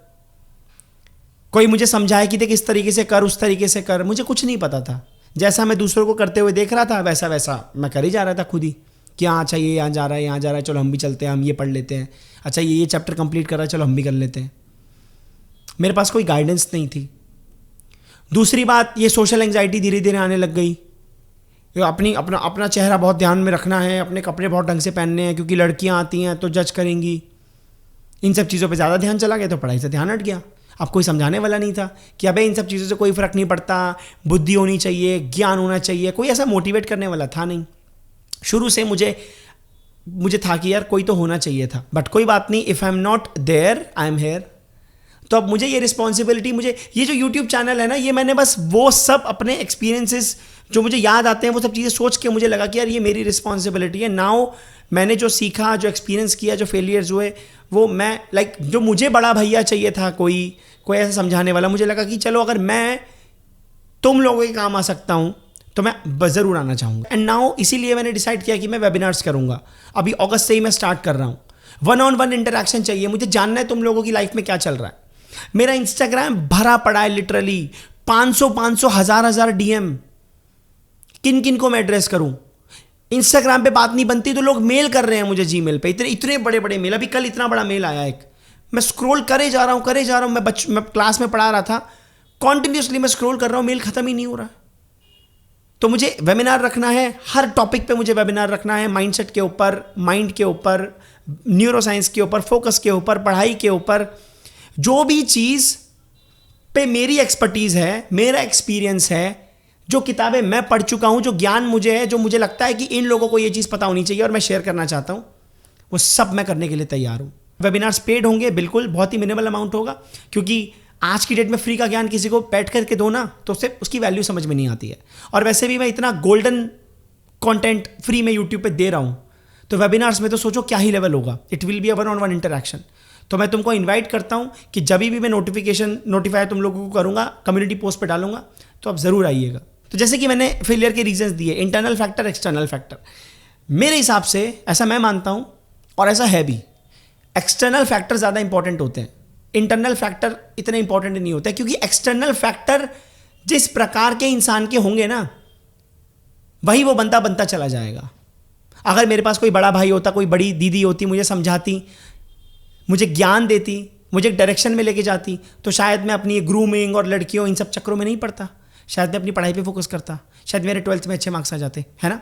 कोई मुझे समझाए कि देख इस तरीके से कर, उस तरीके से कर। मुझे कुछ नहीं पता था। जैसा मैं दूसरों को करते हुए देख रहा था, वैसा वैसा मैं कर ही जा रहा था खुद ही, कि हाँ अच्छा ये यहाँ जा रहा है, यहाँ जा रहा है, चलो हम भी चलते हैं, हम ये पढ़ लेते हैं। अच्छा ये चैप्टर कंप्लीट कर रहा है, चलो हम भी कर लेते हैं। मेरे पास कोई गाइडेंस नहीं थी। दूसरी बात, ये सोशल एंग्जाइटी धीरे धीरे आने लग गई। अपना चेहरा बहुत ध्यान में रखना है, अपने कपड़े बहुत ढंग से पहनने हैं, क्योंकि लड़कियां आती हैं तो जज करेंगी। इन सब चीज़ों पे ज़्यादा ध्यान चला गया, तो पढ़ाई से ध्यान हट गया। अब कोई समझाने वाला नहीं था कि अबे इन सब चीज़ों से कोई फ़र्क नहीं पड़ता, बुद्धि होनी चाहिए, ज्ञान होना चाहिए। कोई ऐसा मोटिवेट करने वाला था नहीं। शुरू से मुझे था कि यार कोई तो होना चाहिए था, बट कोई बात नहीं, if I am not there I am here. तो अब मुझे ये रिस्पॉन्सिबिलिटी, मुझे ये जो यूट्यूब चैनल है ना, ये मैंने बस वो सब अपने एक्सपीरियंसेस जो मुझे याद आते हैं, वो सब चीज़ें सोच के मुझे लगा कि यार ये मेरी रिस्पॉन्सिबिलिटी है। नाउ मैंने जो सीखा, जो एक्सपीरियंस किया, जो फेलियर्स हुए, वो मैं जो मुझे बड़ा भैया चाहिए था, कोई ऐसा समझाने वाला, मुझे लगा कि चलो अगर मैं तुम लोगों के काम आ सकता हूँ तो मैं ज़रूर आना चाहूँगा। एंड नाउ इसीलिए मैंने डिसाइड किया कि मैं वेबिनार्स करूँगा। अभी अगस्त से ही मैं स्टार्ट कर रहा हूँ। 1-on-1 इंटरेक्शन चाहिए, मुझे जानना है तुम लोगों की लाइफ में क्या चल रहा है। मेरा इंस्टाग्राम भरा पड़ा है, लिटरली 500 1000 डीएम। किन किन को मैं एड्रेस करूं? इंस्टाग्राम पे बात नहीं बनती तो लोग मेल कर रहे हैं मुझे जीमेल पे, इतने बड़े बड़े मेल। अभी कल इतना बड़ा मेल आया एक, मैं स्क्रॉल करे जा रहा हूं। मैं क्लास में पढ़ा रहा था, कॉन्टिन्यूसली मैं स्क्रॉल कर रहा हूं, मेल खत्म ही नहीं हो रहा। तो मुझे वेबिनार रखना है, हर टॉपिक पे मुझे वेबिनार रखना है। माइंडसेट के ऊपर, माइंड के ऊपर, न्यूरोसाइंस के ऊपर, फोकस के ऊपर, पढ़ाई के ऊपर, जो भी चीज़ पे मेरी एक्सपर्टीज़ है, मेरा एक्सपीरियंस है, जो किताबें मैं पढ़ चुका हूं, जो ज्ञान मुझे है, जो मुझे लगता है कि इन लोगों को ये चीज़ पता होनी चाहिए और मैं शेयर करना चाहता हूं, वो सब मैं करने के लिए तैयार हूं। वेबिनार्स पेड होंगे, बिल्कुल, बहुत ही मिनिमल अमाउंट होगा, क्योंकि आज की डेट में फ्री का ज्ञान किसी को बैठ करके दो ना, तो उससे उसकी वैल्यू समझ में नहीं आती है। और वैसे भी मैं इतना गोल्डन कंटेंट फ्री में यूट्यूब पे दे रहा हूं, तो वेबिनार्स में तो सोचो क्या ही लेवल होगा। It will be a 1-on-1 interaction. तो मैं तुमको इनवाइट करता हूं कि जब भी मैं नोटिफाई तुम लोगों को करूंगा, कम्युनिटी पोस्ट पे डालूंगा, तो आप ज़रूर आइएगा। तो जैसे कि मैंने फेलियर के रीजंस दिए, इंटरनल फैक्टर, एक्सटर्नल फैक्टर, मेरे हिसाब से ऐसा मैं मानता हूं और ऐसा है भी, एक्सटर्नल फैक्टर ज़्यादा इंपॉर्टेंट होते हैं, इंटरनल फैक्टर इतने इंपॉर्टेंट नहीं होते, क्योंकि एक्सटर्नल फैक्टर जिस प्रकार के इंसान के होंगे ना, वही वो बनता बनता चला जाएगा। अगर मेरे पास कोई बड़ा भाई होता, कोई बड़ी दीदी होती, मुझे समझाती, मुझे ज्ञान देती, मुझे एक डायरेक्शन में लेके जाती, तो शायद मैं अपनी ग्रूमिंग और लड़कियों इन सब चक्करों में नहीं पड़ता, शायद मैं अपनी पढ़ाई पे फोकस करता, शायद मेरे 12th में अच्छे मार्क्स आ जाते, है ना।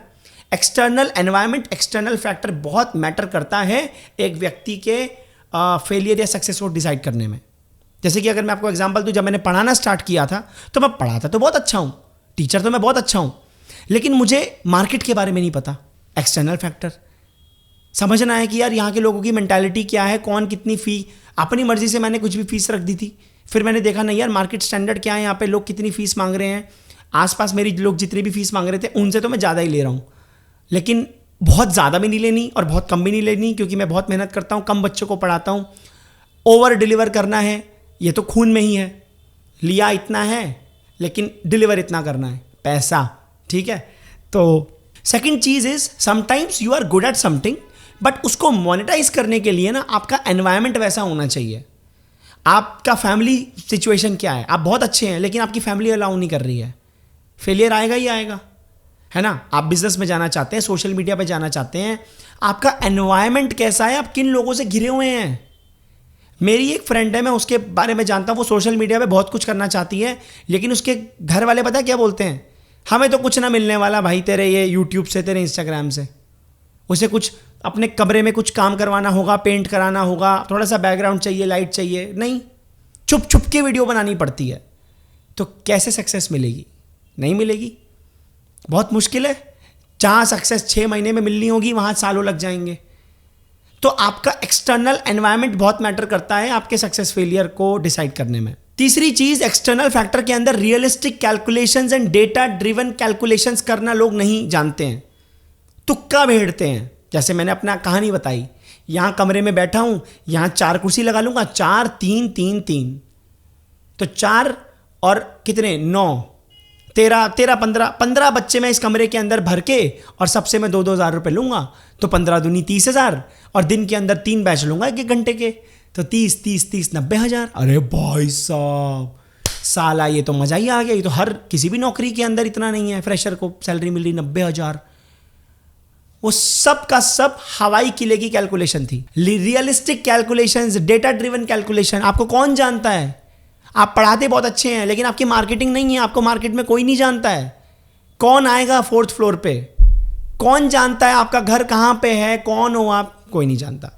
एक्सटर्नल एनवायरनमेंट, एक्सटर्नल फैक्टर बहुत मैटर करता है एक व्यक्ति के फेलियर या सक्सेस को डिसाइड करने में। जैसे कि अगर मैं आपको एग्जांपल दूं, जब मैंने पढ़ाना स्टार्ट किया था तो मैं पढ़ाता तो बहुत अच्छा हूं, टीचर तो मैं बहुत अच्छा हूं, लेकिन मुझे मार्केट के बारे में नहीं पता। एक्सटर्नल फैक्टर समझना है कि यार यहाँ के लोगों की मेंटालिटी क्या है, कौन कितनी फ़ी, अपनी मर्जी से मैंने कुछ भी फीस रख दी थी। फिर मैंने देखा नहीं यार, मार्केट स्टैंडर्ड क्या है, यहाँ पे लोग कितनी फ़ीस मांग रहे हैं, आसपास मेरी लोग जितनी भी फीस मांग रहे थे उनसे तो मैं ज़्यादा ही ले रहा हूँ, लेकिन बहुत ज़्यादा भी नहीं लेनी और बहुत कम भी नहीं लेनी, क्योंकि मैं बहुत मेहनत करता हूँ, कम बच्चों को पढ़ाता हूँ। ओवर डिलीवर करना है, ये तो खून में ही है, लिया इतना है लेकिन डिलीवर इतना करना है, पैसा, ठीक है। तो सेकंड चीज़ is, sometimes you are good at something, but उसको मोनेटाइज करने के लिए ना आपका एनवायरनमेंट वैसा होना चाहिए। आपका फैमिली सिचुएशन क्या है, आप बहुत अच्छे हैं लेकिन आपकी फैमिली अलाउ नहीं कर रही है, फेलियर आएगा ही आएगा, है ना। आप बिजनेस में जाना चाहते हैं, सोशल मीडिया पे जाना चाहते हैं, आपका एनवायरनमेंट कैसा है, आप किन लोगों से घिरे हुए हैं। मेरी एक फ्रेंड है, मैं उसके बारे में जानता हूँ, वो सोशल मीडिया पे बहुत कुछ करना चाहती है, लेकिन उसके घर वाले पता है क्या बोलते हैं, हमें तो कुछ ना मिलने वाला भाई तेरे ये यूट्यूब से, तेरे इंस्टाग्राम से। उसे कुछ अपने कमरे में कुछ काम करवाना होगा, पेंट कराना होगा, थोड़ा सा बैकग्राउंड चाहिए, लाइट चाहिए, नहीं, छुप छुप के वीडियो बनानी पड़ती है। तो कैसे सक्सेस मिलेगी? नहीं मिलेगी, बहुत मुश्किल है। जहाँ सक्सेस 6 महीने में मिलनी होगी वहाँ सालों लग जाएंगे। तो आपका एक्सटर्नल एनवायरनमेंट बहुत मैटर करता है आपके सक्सेस फेलियर को डिसाइड करने में। तीसरी चीज, एक्सटर्नल फैक्टर के अंदर realistic calculations and data driven calculations करना लोग नहीं जानते हैं, तुक्का भेड़ते हैं। जैसे मैंने अपना कहानी बताई, यहां कमरे में बैठा हूं, यहां 4 कुर्सी लगा लूंगा, 4 3 3 3, तो 4 और कितने 9 13 13 15 बच्चे मैं इस कमरे के अंदर भर के और सबसे मैं 2-2 हज़ार रुपये लूंगा, तो 15 दूनी 30,000, और दिन के अंदर 3 बैच लूंगा 1 घंटे के, तो 30 30 30 90,000। अरे भाई साहब, साला ये तो मजा ही आ गया। ये तो हर किसी भी नौकरी के अंदर इतना नहीं है, फ्रेशर को सैलरी मिल रही 90,000। वो सब का सब हवाई किले की कैलकुलेशन थी, realistic calculations, data driven calculation. आपको कौन जानता है? आप पढ़ाते बहुत अच्छे हैं लेकिन आपकी मार्केटिंग नहीं है, आपको मार्केट में कोई नहीं जानता है। कौन आएगा 4th फ्लोर पे? कौन जानता है आपका घर कहां पे है, कौन हो आप? कोई नहीं जानता।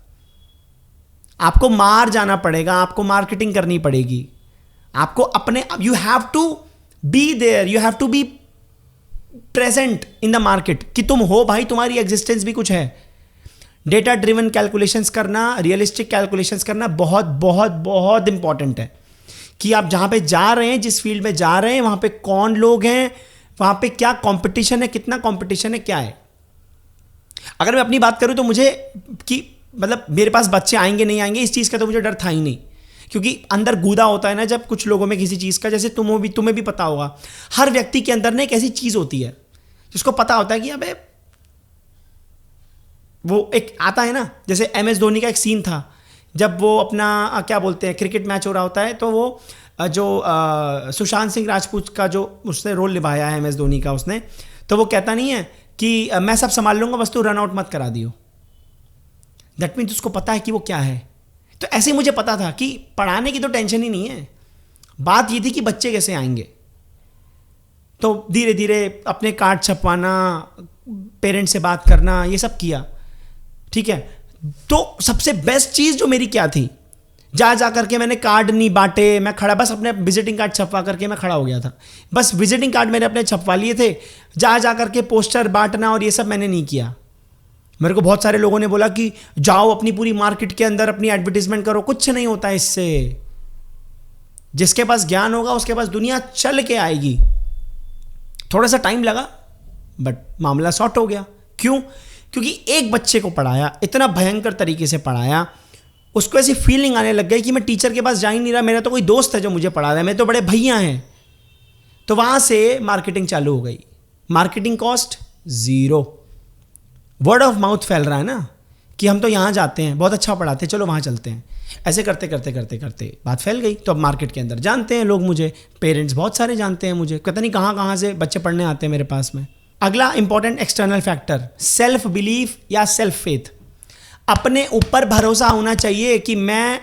आपको मार जाना पड़ेगा, आपको मार्केटिंग करनी पड़ेगी, आपको अपने, you have to be there, you have to be present in the market, कि तुम हो भाई, तुम्हारी एग्जिस्टेंस भी कुछ है। डेटा ड्रिवन कैलकुलेशंस करना, रियलिस्टिक कैलकुलेशंस करना बहुत बहुत बहुत इंपॉर्टेंट है, कि आप जहां पे जा रहे हैं, जिस फील्ड में जा रहे हैं, वहां पे कौन लोग हैं, वहां पे क्या कंपटीशन है, कितना कंपटीशन है, क्या है। अगर मैं अपनी बात करूं तो मुझे कि मतलब मेरे पास बच्चे आएंगे नहीं आएंगे इस चीज़ का तो मुझे डर था ही नहीं, क्योंकि अंदर गूदा होता है ना जब कुछ लोगों में किसी चीज़ का, जैसे तुम्हें भी पता होगा, हर व्यक्ति के अंदर ना एक ऐसी चीज़ होती है जिसको पता होता है कि अबे वो एक आता है ना, जैसे MS धोनी का एक सीन था, जब वो अपना क्या बोलते हैं, क्रिकेट मैच हो रहा होता है, तो वो जो सुशांत सिंह राजपूत का जो उसने रोल निभाया है MS धोनी का, उसने, तो वो कहता नहीं है कि मैं सब संभाल लूंगा बस तू रन आउट मत करा दियो। दैट मीन्स उसको पता है कि वो क्या है। तो ऐसे ही मुझे पता था कि पढ़ाने की तो टेंशन ही नहीं है, बात ये थी कि बच्चे कैसे आएंगे। तो धीरे धीरे अपने कार्ड छपवाना, पेरेंट्स से बात करना, ये सब किया, ठीक है। तो सबसे बेस्ट चीज़ जो मेरी क्या थी, जा करके मैंने कार्ड नहीं बांटे, मैं खड़ा बस अपने विजिटिंग कार्ड छपवा करके मैं खड़ा हो गया था। बस विजिटिंग कार्ड मैंने अपने छपवा लिए थे, जा करके पोस्टर बांटना और ये सब मैंने नहीं किया। मेरे को बहुत सारे लोगों ने बोला कि जाओ अपनी पूरी मार्केट के अंदर अपनी एडवर्टीजमेंट करो, कुछ नहीं होता इससे। जिसके पास ज्ञान होगा उसके पास दुनिया चल के आएगी। थोड़ा सा टाइम लगा बट मामला सॉर्ट हो गया। क्यों? क्योंकि एक बच्चे को पढ़ाया, इतना भयंकर तरीके से पढ़ाया, उसको ऐसी फीलिंग आने लग गई कि मैं टीचर के पास जा ही नहीं रहा, मेरा तो कोई दोस्त है जो मुझे पढ़ा रहा है, मेरे तो बड़े भैया हैं। तो वहां से मार्केटिंग चालू हो गई। Marketing cost 0, word of mouth फैल रहा है ना, कि हम तो यहाँ जाते हैं, बहुत अच्छा पढ़ाते हैं, चलो वहाँ चलते हैं। ऐसे करते करते करते करते बात फैल गई। तो अब मार्केट के अंदर जानते हैं लोग मुझे, पेरेंट्स बहुत सारे जानते हैं मुझे, पता नहीं कहाँ कहाँ से बच्चे पढ़ने आते हैं मेरे पास में। अगला important external factor, self belief या सेल्फ फेथ। अपने ऊपर भरोसा होना चाहिए कि मैं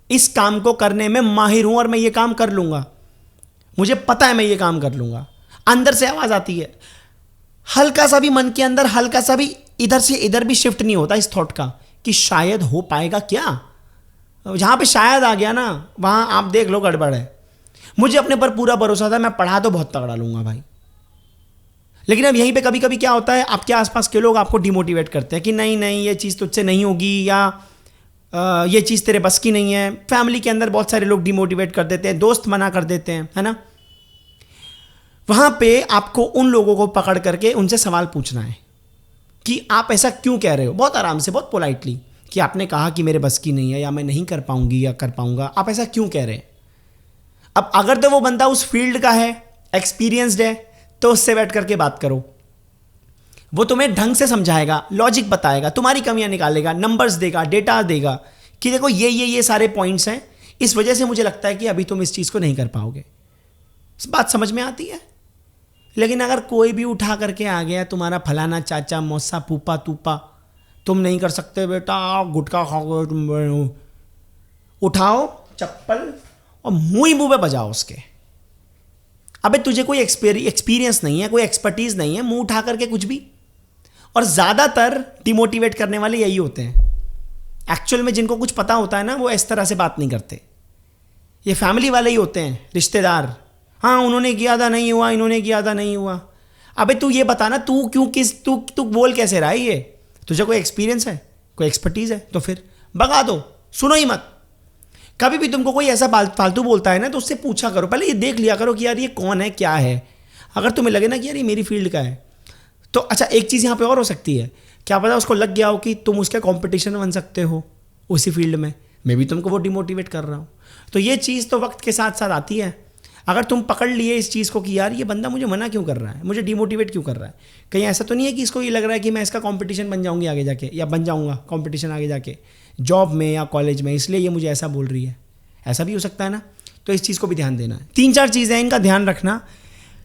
इस काम को करने में माहिर हूं और मैं ये काम कर लूंगा, मुझे पता है मैं ये काम कर लूंगा। अंदर से आवाज आती है, हल्का सा भी मन के अंदर, हल्का सा भी इधर से इधर भी शिफ्ट नहीं होता इस थॉट का कि शायद हो पाएगा क्या। जहां पे शायद आ गया ना, वहां आप देख लो गड़बड़ है। मुझे अपने पर पूरा भरोसा था, मैं पढ़ा तो बहुत तगड़ा लूंगा भाई। लेकिन अब यहीं पे कभी कभी क्या होता है, आपके आसपास के लोग आपको डिमोटिवेट करते हैं कि नहीं नहीं ये चीज़ तुझसे नहीं होगी, या ये चीज़ तेरे बस की नहीं है। फैमिली के अंदर बहुत सारे लोग डिमोटिवेट कर देते हैं, दोस्त मना कर देते हैं, है ना। वहां पे आपको उन लोगों को पकड़ करके उनसे सवाल पूछना है कि आप ऐसा क्यों कह रहे हो, बहुत आराम से, बहुत पोलाइटली, कि आपने कहा कि मेरे बस की नहीं है, या मैं नहीं कर पाऊंगी या कर पाऊंगा, आप ऐसा क्यों कह रहे हैं। अब अगर तो वो बंदा उस फील्ड का है, एक्सपीरियंस्ड है, तो उससे बैठ करके बात करो। वो तुम्हें ढंग से समझाएगा, लॉजिक बताएगा, तुम्हारी कमियां निकालेगा, नंबर्स देगा, डेटा देगा कि देखो ये सारे पॉइंट्स हैं, इस वजह से मुझे लगता है कि अभी तुम इस चीज़ को नहीं कर पाओगे। इस बात समझ में आती है? लेकिन अगर कोई भी उठा करके आ गया, तुम्हारा फलाना चाचा मौसा फूफा तूपा, तुम नहीं कर सकते बेटा, गुटखा खाओगे तुम, उठाओ चप्पल और मुंह ही मुंह पे बजाओ उसके। अबे तुझे कोई एक्सपीरियंस नहीं है, कोई एक्सपर्टीज नहीं है, मुंह उठा करके कुछ भी। और ज़्यादातर डिमोटिवेट करने वाले यही होते हैं। एक्चुअल में जिनको कुछ पता होता है ना, वो इस तरह से बात नहीं करते। ये फैमिली वाले ही होते हैं, रिश्तेदार। हाँ उन्होंने किया था नहीं हुआ, इन्होंने किया था नहीं हुआ। अबे तू ये बता ना, तू बोल कैसे रहा है? ये तुझे कोई एक्सपीरियंस है, कोई एक्सपर्टीज है? तो फिर भगा दो, सुनो ही मत। कभी भी तुमको कोई ऐसा फालतू बोलता है ना, तो उससे पूछा करो, पहले ये देख लिया करो कि यार ये कौन है, क्या है। अगर तुम्हें लगे ना कि यार ये मेरी फील्ड का है, तो अच्छा एक चीज़ यहाँ पे और हो सकती है, क्या पता उसको लग गया हो कि तुम उसके कंपटीशन बन सकते हो उसी फील्ड में, मैं भी तुमको वो डिमोटिवेट कर रहा हूँ। तो ये चीज़ तो वक्त के साथ साथ आती है। अगर तुम पकड़ लिए इस चीज़ को कि यार ये बंदा मुझे मना क्यों कर रहा है, मुझे डिमोटिवेट क्यों कर रहा है, कहीं ऐसा तो नहीं है कि इसको ये लग रहा है कि मैं इसका कंपटीशन बन जाऊंगी आगे जाके, या बन जाऊंगा कंपटीशन आगे जाके जॉब में या कॉलेज में, इसलिए ये मुझे ऐसा बोल रही है। ऐसा भी हो सकता है ना। तो इस चीज़ को भी ध्यान देना है। 3-4 चीज़ें इनका ध्यान रखना।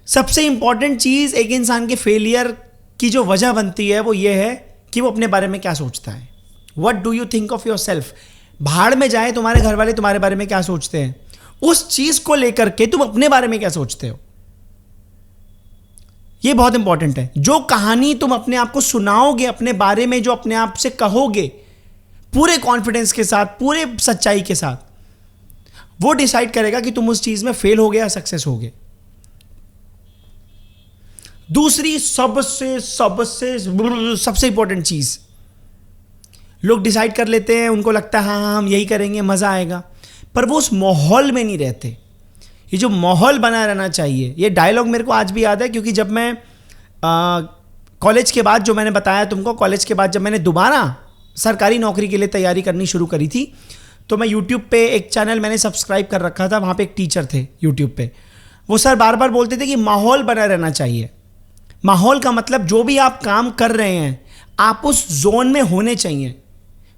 सबसे इंपॉर्टेंट चीज़ एक इंसान के फेलियर की जो वजह बनती है वो ये है कि वो अपने बारे में क्या सोचता है। What do you think of your self. भाड़ में जाए तुम्हारे घर वाले तुम्हारे बारे में क्या सोचते हैं, उस चीज को लेकर के तुम अपने बारे में क्या सोचते हो, ये बहुत इंपॉर्टेंट है। जो कहानी तुम अपने आप को सुनाओगे अपने बारे में, जो अपने आप से कहोगे पूरे कॉन्फिडेंस के साथ, पूरे सच्चाई के साथ, वो डिसाइड करेगा कि तुम उस चीज में फेल हो गए या सक्सेस हो गए। दूसरी सबसे इंपॉर्टेंट चीज, लोग डिसाइड कर लेते हैं, उनको लगता है हाँ हम यही करेंगे, मजा आएगा, पर वो उस माहौल में नहीं रहते। ये जो माहौल बना रहना चाहिए, ये डायलॉग मेरे को आज भी याद है, क्योंकि जब मैं कॉलेज के बाद, जो मैंने बताया तुमको, कॉलेज के बाद जब मैंने दोबारा सरकारी नौकरी के लिए तैयारी करनी शुरू करी थी, तो मैं यूट्यूब पे एक चैनल मैंने सब्सक्राइब कर रखा था। वहाँ पे एक टीचर थे यूट्यूब पे, वो सर बार बार बोलते थे कि माहौल बना रहना चाहिए। माहौल का मतलब जो भी आप काम कर रहे हैं आप उस जोन में होने चाहिए,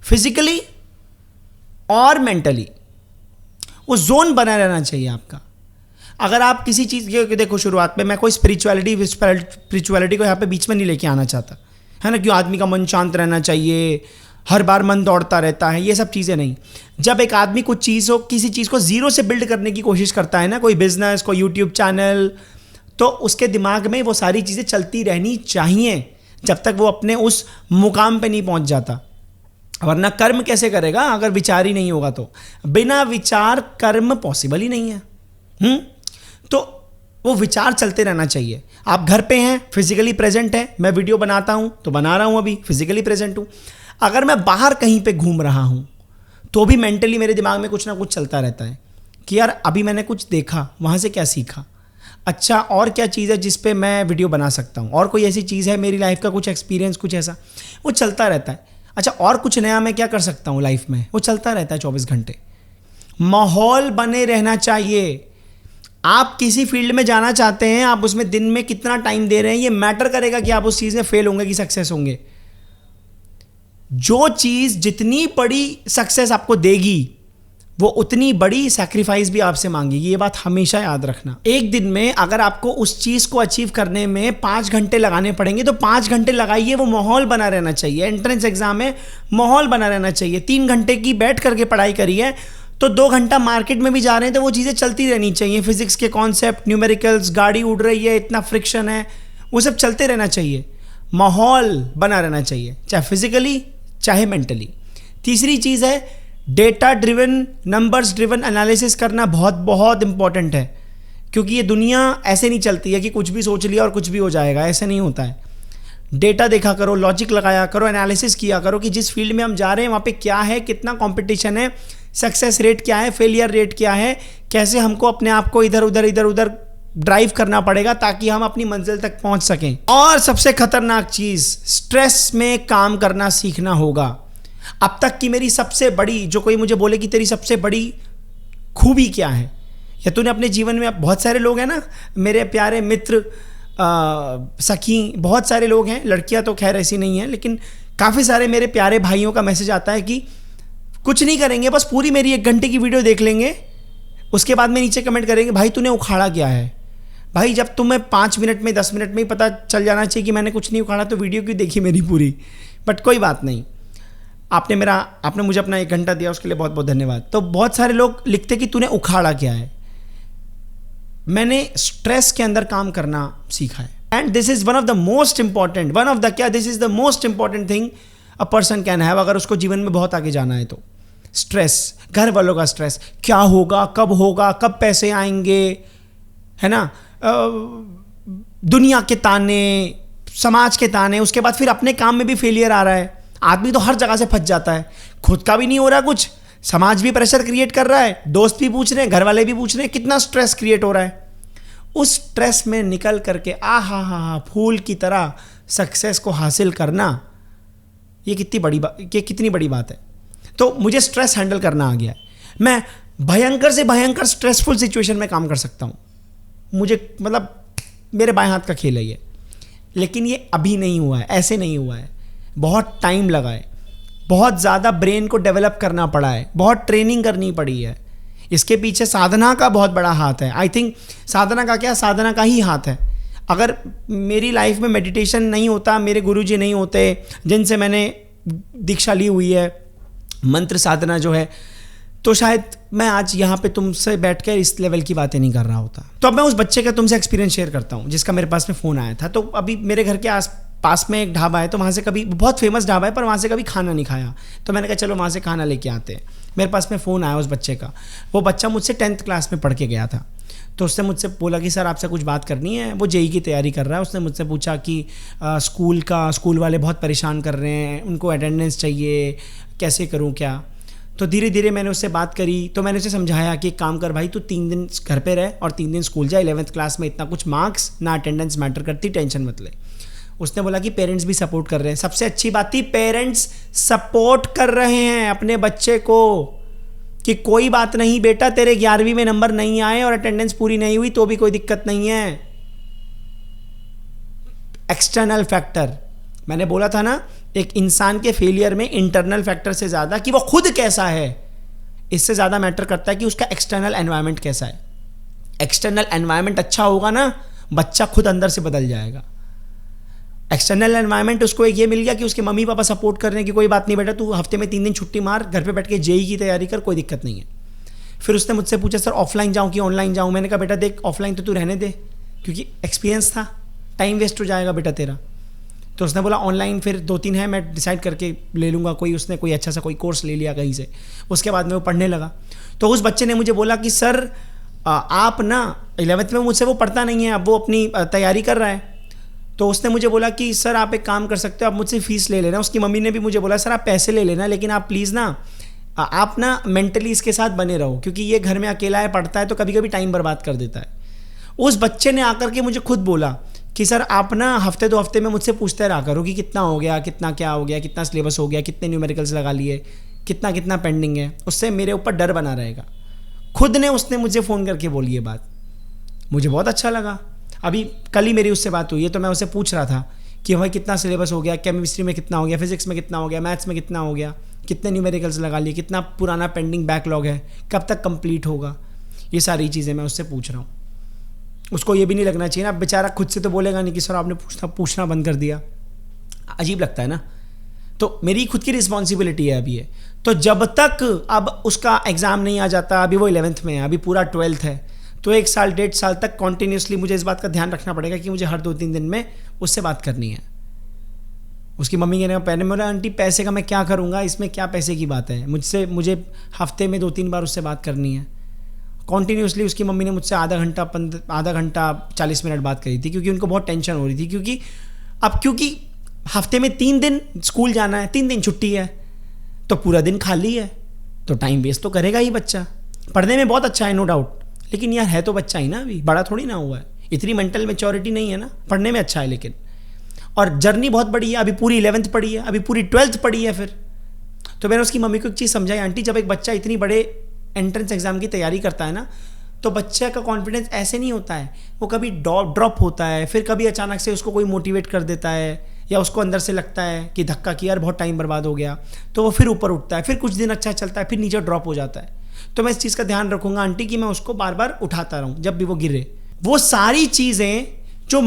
फिजिकली और मेंटली वो जोन बना रहना चाहिए आपका। अगर आप किसी चीज़ के, देखो शुरुआत में मैं कोई स्पिरिचुअलिटी को यहाँ पे बीच में नहीं लेके आना चाहता, है ना, क्यों आदमी का मन शांत रहना चाहिए, हर बार मन दौड़ता रहता है, ये सब चीज़ें नहीं। जब एक आदमी कुछ चीज़ हो, किसी चीज़ को जीरो से बिल्ड करने की कोशिश करता है ना, कोई बिजनेस, कोई यूट्यूब चैनल, तो उसके दिमाग में वो सारी चीज़ें चलती रहनी चाहिए जब तक वो अपने उस मुकाम पे नहीं पहुंच जाता। वरना कर्म कैसे करेगा अगर विचार ही नहीं होगा? तो बिना विचार कर्म पॉसिबल ही नहीं है। तो वो विचार चलते रहना चाहिए। आप घर पे हैं, फिजिकली प्रेजेंट है, मैं वीडियो बनाता हूं तो बना रहा हूं, अभी फिजिकली प्रेजेंट हूं। अगर मैं बाहर कहीं पे घूम रहा हूं तो भी मेंटली मेरे दिमाग में कुछ ना कुछ चलता रहता है कि यार अभी मैंने कुछ देखा, वहां से क्या सीखा, अच्छा और क्या चीज़ है जिस पे मैं वीडियो बना सकता हूँ, और कोई ऐसी चीज़ है मेरी लाइफ का कुछ एक्सपीरियंस, कुछ ऐसा, वो चलता रहता है। अच्छा और कुछ नया मैं क्या कर सकता हूँ लाइफ में, वो चलता रहता है 24 घंटे। माहौल बने रहना चाहिए। आप किसी फील्ड में जाना चाहते हैं, आप उसमें दिन में कितना टाइम दे रहे हैं, ये मैटर करेगा कि आप उस चीज़ में फेल होंगे कि सक्सेस होंगे। जो चीज़ जितनी बड़ी सक्सेस आपको देगी वो उतनी बड़ी सैक्रिफाइस भी आपसे मांगेगी। ये बात हमेशा याद रखना। एक दिन में अगर आपको उस चीज़ को अचीव करने में 5 घंटे लगाने पड़ेंगे तो 5 घंटे लगाइए। वो माहौल बना रहना चाहिए। एंट्रेंस एग्जाम में माहौल बना रहना चाहिए। 3 घंटे की बैठ करके पढ़ाई करिए तो 2 घंटा मार्केट में भी जा रहे हैं तो वो चीज़ें चलती रहनी चाहिए। फिजिक्स के कॉन्सेप्ट, न्यूमेरिकल्स, गाड़ी उड़ रही है, इतना फ्रिक्शन है, वो सब चलते रहना चाहिए। माहौल बना रहना चाहिए, चाहे फिजिकली चाहे मेंटली। तीसरी चीज़ है data driven, numbers driven analysis करना बहुत बहुत इंपॉर्टेंट है, क्योंकि ये दुनिया ऐसे नहीं चलती है कि कुछ भी सोच लिया और कुछ भी हो जाएगा, ऐसे नहीं होता है। डेटा देखा करो, लॉजिक लगाया करो, एनालिसिस किया करो कि जिस फील्ड में हम जा रहे हैं वहाँ पे क्या है, कितना कंपटीशन है, सक्सेस रेट क्या है, फेलियर रेट क्या है, कैसे हमको अपने आप को इधर उधर ड्राइव करना पड़ेगा ताकि हम अपनी मंजिल तक पहुँच सकें। और सबसे खतरनाक चीज़, स्ट्रेस में काम करना सीखना होगा। अब तक की मेरी सबसे बड़ी, जो कोई मुझे बोले कि तेरी सबसे बड़ी खूबी क्या है, या तूने अपने जीवन में, बहुत सारे लोग हैं ना मेरे प्यारे मित्र, सखी, बहुत सारे लोग हैं, लड़कियां तो खैर ऐसी नहीं हैं, लेकिन काफ़ी सारे मेरे प्यारे भाइयों का मैसेज आता है कि कुछ नहीं करेंगे, बस पूरी मेरी 1 घंटे की वीडियो देख लेंगे, उसके बाद में नीचे कमेंट करेंगे भाई तूने उखाड़ा क्या है। भाई जब तुम्हें 5 मिनट में 10 मिनट में ही पता चल जाना चाहिए कि मैंने कुछ नहीं उखाड़ा तो वीडियो क्यों देखी मेरी पूरी। बट कोई बात नहीं, आपने मुझे अपना 1 घंटा दिया, उसके लिए बहुत बहुत धन्यवाद। तो बहुत सारे लोग लिखते कि तूने उखाड़ा क्या है। मैंने स्ट्रेस के अंदर काम करना सीखा है, and this is one of the most important this is the most important thing a person can have, अगर उसको जीवन में बहुत आगे जाना है तो। स्ट्रेस, घर वालों का स्ट्रेस, क्या होगा, कब पैसे आएंगे, है ना, दुनिया के ताने, समाज के ताने, उसके बाद फिर अपने काम में भी फेलियर आ रहा है। आदमी तो हर जगह से फंस जाता है, खुद का भी नहीं हो रहा कुछ, समाज भी प्रेशर क्रिएट कर रहा है, दोस्त भी पूछ रहे हैं, घर वाले भी पूछ रहे हैं, कितना स्ट्रेस क्रिएट हो रहा है। उस स्ट्रेस में निकल करके हा फूल की तरह सक्सेस को हासिल करना, ये कितनी बड़ी बात है। तो मुझे स्ट्रेस हैंडल करना आ गया है। मैं भयंकर से भयंकर स्ट्रेसफुल सिचुएशन में काम कर सकता हूँ, मुझे मतलब मेरे बाएं हाथ का खेल है ये। लेकिन ये अभी नहीं हुआ है, ऐसे नहीं हुआ है, बहुत टाइम लगा है, बहुत ज़्यादा ब्रेन को डेवलप करना पड़ा है, बहुत ट्रेनिंग करनी पड़ी है। इसके पीछे साधना का बहुत बड़ा हाथ है। आई थिंक साधना का ही हाथ है। अगर मेरी लाइफ में मेडिटेशन नहीं होता, मेरे गुरुजी नहीं होते जिनसे मैंने दीक्षा ली हुई है, मंत्र साधना जो है, तो शायद मैं आज यहाँ पे तुमसे बैठकर इस लेवल की बातें नहीं कर रहा होता। तो अब मैं उस बच्चे का तुमसे एक्सपीरियंस शेयर करता हूँ जिसका मेरे पास में फ़ोन आया था। तो अभी मेरे घर के पास में एक ढाबा है, तो वहाँ से कभी, बहुत फेमस ढाबा है, पर वहाँ से कभी खाना नहीं खाया। तो मैंने कहा चलो वहाँ से खाना लेके आते हैं। मेरे पास में फ़ोन आया उस बच्चे का। वो बच्चा मुझसे 10th क्लास में पढ़ के गया था। तो उसने मुझसे बोला कि सर आपसे कुछ बात करनी है। वो जेईई की तैयारी कर रहा है। उसने मुझसे पूछा कि स्कूल वाले बहुत परेशान कर रहे हैं, उनको अटेंडेंस चाहिए, कैसे करूँ क्या। तो धीरे धीरे मैंने उससे बात करी। तो मैंने उसे समझाया कि एक काम कर भाई, तू 3 दिन घर पे रह और 3 दिन स्कूल जा। 11th क्लास में इतना कुछ मार्क्स ना अटेंडेंस मैटर करती, टेंशन मत ले। उसने बोला कि पेरेंट्स भी सपोर्ट कर रहे हैं। सबसे अच्छी बात थी, पेरेंट्स सपोर्ट कर रहे हैं अपने बच्चे को कि कोई बात नहीं बेटा, तेरे 11वीं में नंबर नहीं आए और अटेंडेंस पूरी नहीं हुई तो भी कोई दिक्कत नहीं है। एक्सटर्नल फैक्टर, मैंने बोला था ना, एक इंसान के फेलियर में इंटरनल फैक्टर से ज़्यादा कि वो खुद कैसा है, इससे ज़्यादा मैटर करता है कि उसका एक्सटर्नल एनवायरनमेंट कैसा है। एक्सटर्नल एनवायरनमेंट अच्छा होगा ना, बच्चा खुद अंदर से बदल जाएगा। एक्सटर्नल एनवायरनमेंट उसको एक ये मिल गया कि उसके मम्मी पापा सपोर्ट कर रहे हैं कि कोई बात नहीं बेटा, तू हफ्ते में 3 दिन छुट्टी मार, घर पे बैठ के जेईई की तैयारी कर, कोई दिक्कत नहीं है। फिर उसने मुझसे पूछा सर ऑफलाइन जाऊँ कि ऑनलाइन जाऊँ। मैंने कहा बेटा देख, ऑफलाइन तो तू रहने दे, क्योंकि एक्सपीरियंस था, टाइम वेस्ट हो जाएगा बेटा तेरा। तो उसने बोला ऑनलाइन फिर 2-3 है, मैं डिसाइड करके ले लूँगा कोई। उसने कोई अच्छा सा कोई कोर्स ले लिया कहीं से, उसके बाद में वो पढ़ने लगा। तो उस बच्चे ने मुझे बोला कि सर आप ना 11th में मुझसे वो पढ़ता नहीं है, अब वो अपनी तैयारी कर रहा है। तो उसने मुझे बोला कि सर आप एक काम कर सकते हो, आप मुझसे फ़ीस ले लेना। उसकी मम्मी ने भी मुझे बोला सर आप पैसे ले लेना, लेकिन आप प्लीज़ ना आप ना मेंटली इसके साथ बने रहो, क्योंकि ये घर में अकेला है, पढ़ता है तो कभी कभी टाइम बर्बाद कर देता है। उस बच्चे ने आकर के मुझे खुद बोला कि सर आप ना हफ्ते 2 हफ्ते में मुझसे पूछते रहा करो कि कितना हो गया, कितना क्या हो गया, कितना सिलेबस हो गया, कितने न्यूमेरिकल्स लगा लिए, कितना पेंडिंग है। उससे मेरे ऊपर डर बना रहेगा। खुद ने उसने मुझे फ़ोन करके बोली ये बात, मुझे बहुत अच्छा लगा। अभी कल ही मेरी उससे बात हुई है, तो मैं उससे पूछ रहा था कि भाई कितना सिलेबस हो गया, केमिस्ट्री में कितना हो गया, फिजिक्स में कितना हो गया, मैथ्स में कितना हो गया, कितने न्यूमेरिकल्स लगा लिए, कितना पुराना पेंडिंग बैकलॉग है, कब तक कंप्लीट होगा। ये सारी चीज़ें मैं उससे पूछ रहा हूँ। उसको ये भी नहीं लगना चाहिए ना, बेचारा खुद से तो बोलेगा नहीं कि सर आपने पूछना बंद कर दिया, अजीब लगता है ना। तो मेरी खुद की रिस्पॉन्सिबिलिटी है अभी ये। तो जब तक अब उसका एग्ज़ाम नहीं आ जाता, अभी वो 11th में है, अभी पूरा 12th है, तो 1 साल 1.5 साल तक कॉन्टीन्यूसली मुझे इस बात का ध्यान रखना पड़ेगा कि मुझे हर 2-3 दिन में उससे बात करनी है। उसकी मम्मी कहने का पहले बोला आंटी पैसे का मैं क्या करूँगा, इसमें क्या पैसे की बात है, मुझे हफ्ते में 2-3 बार उससे बात करनी है कॉन्टीन्यूसली। उसकी मम्मी ने मुझसे आधा घंटा 40 मिनट बात करी थी, क्योंकि उनको बहुत टेंशन हो रही थी, क्योंकि हफ्ते में 3 दिन स्कूल जाना है, 3 दिन छुट्टी है, तो पूरा दिन खाली है, तो टाइम वेस्ट तो करेगा ही बच्चा। पढ़ने में बहुत अच्छा है नो डाउट, लेकिन यार है तो बच्चा ही ना, अभी बड़ा थोड़ी ना हुआ है, इतनी मेंटल मैच्योरिटी नहीं है ना। पढ़ने में अच्छा है लेकिन, और जर्नी बहुत बड़ी है, अभी पूरी 11th पढ़ी है, अभी पूरी 12th पढ़ी है। फिर तो मैंने उसकी मम्मी को एक चीज़ समझाई, आंटी जब एक बच्चा इतनी बड़े एंट्रेंस एग्जाम की तैयारी करता है ना, तो बच्चे का कॉन्फिडेंस ऐसे नहीं होता है, वो कभी ड्रॉप होता है, फिर कभी अचानक से उसको कोई मोटिवेट कर देता है, या उसको अंदर से लगता है कि धक्का किया, यार बहुत टाइम बर्बाद हो गया, तो वो फिर ऊपर उठता है, फिर कुछ दिन अच्छा चलता है, फिर नीचे ड्रॉप हो जाता है। तो मैं इस चीज़ का ध्यान रखूंगा आंटी कि मैं उसको बार बार उठाता रहूं जब भी वो गिरे। वो सारी चीज़ें जो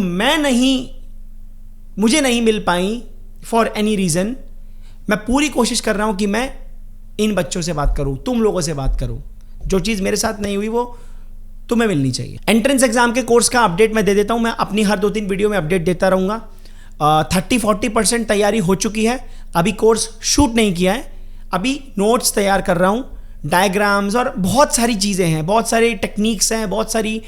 मुझे नहीं मिल पाई फॉर एनी रीज़न, मैं पूरी कोशिश कर रहा हूं कि मैं इन बच्चों से बात करूं, तुम लोगों से बात करूं। जो चीज़ मेरे साथ नहीं हुई वो तुम्हें मिलनी चाहिए। एंट्रेंस एग्जाम के कोर्स का अपडेट मैं दे देता हूं, मैं अपनी हर 2-3 वीडियो में अपडेट देता रहूंगा। 30-40% तैयारी हो चुकी है, अभी कोर्स शूट नहीं किया है, अभी नोट्स तैयार कर रहा हूं, डायग्राम्स और बहुत सारी चीज़ें हैं, बहुत सारी टेक्निक्स हैं, बहुत सारी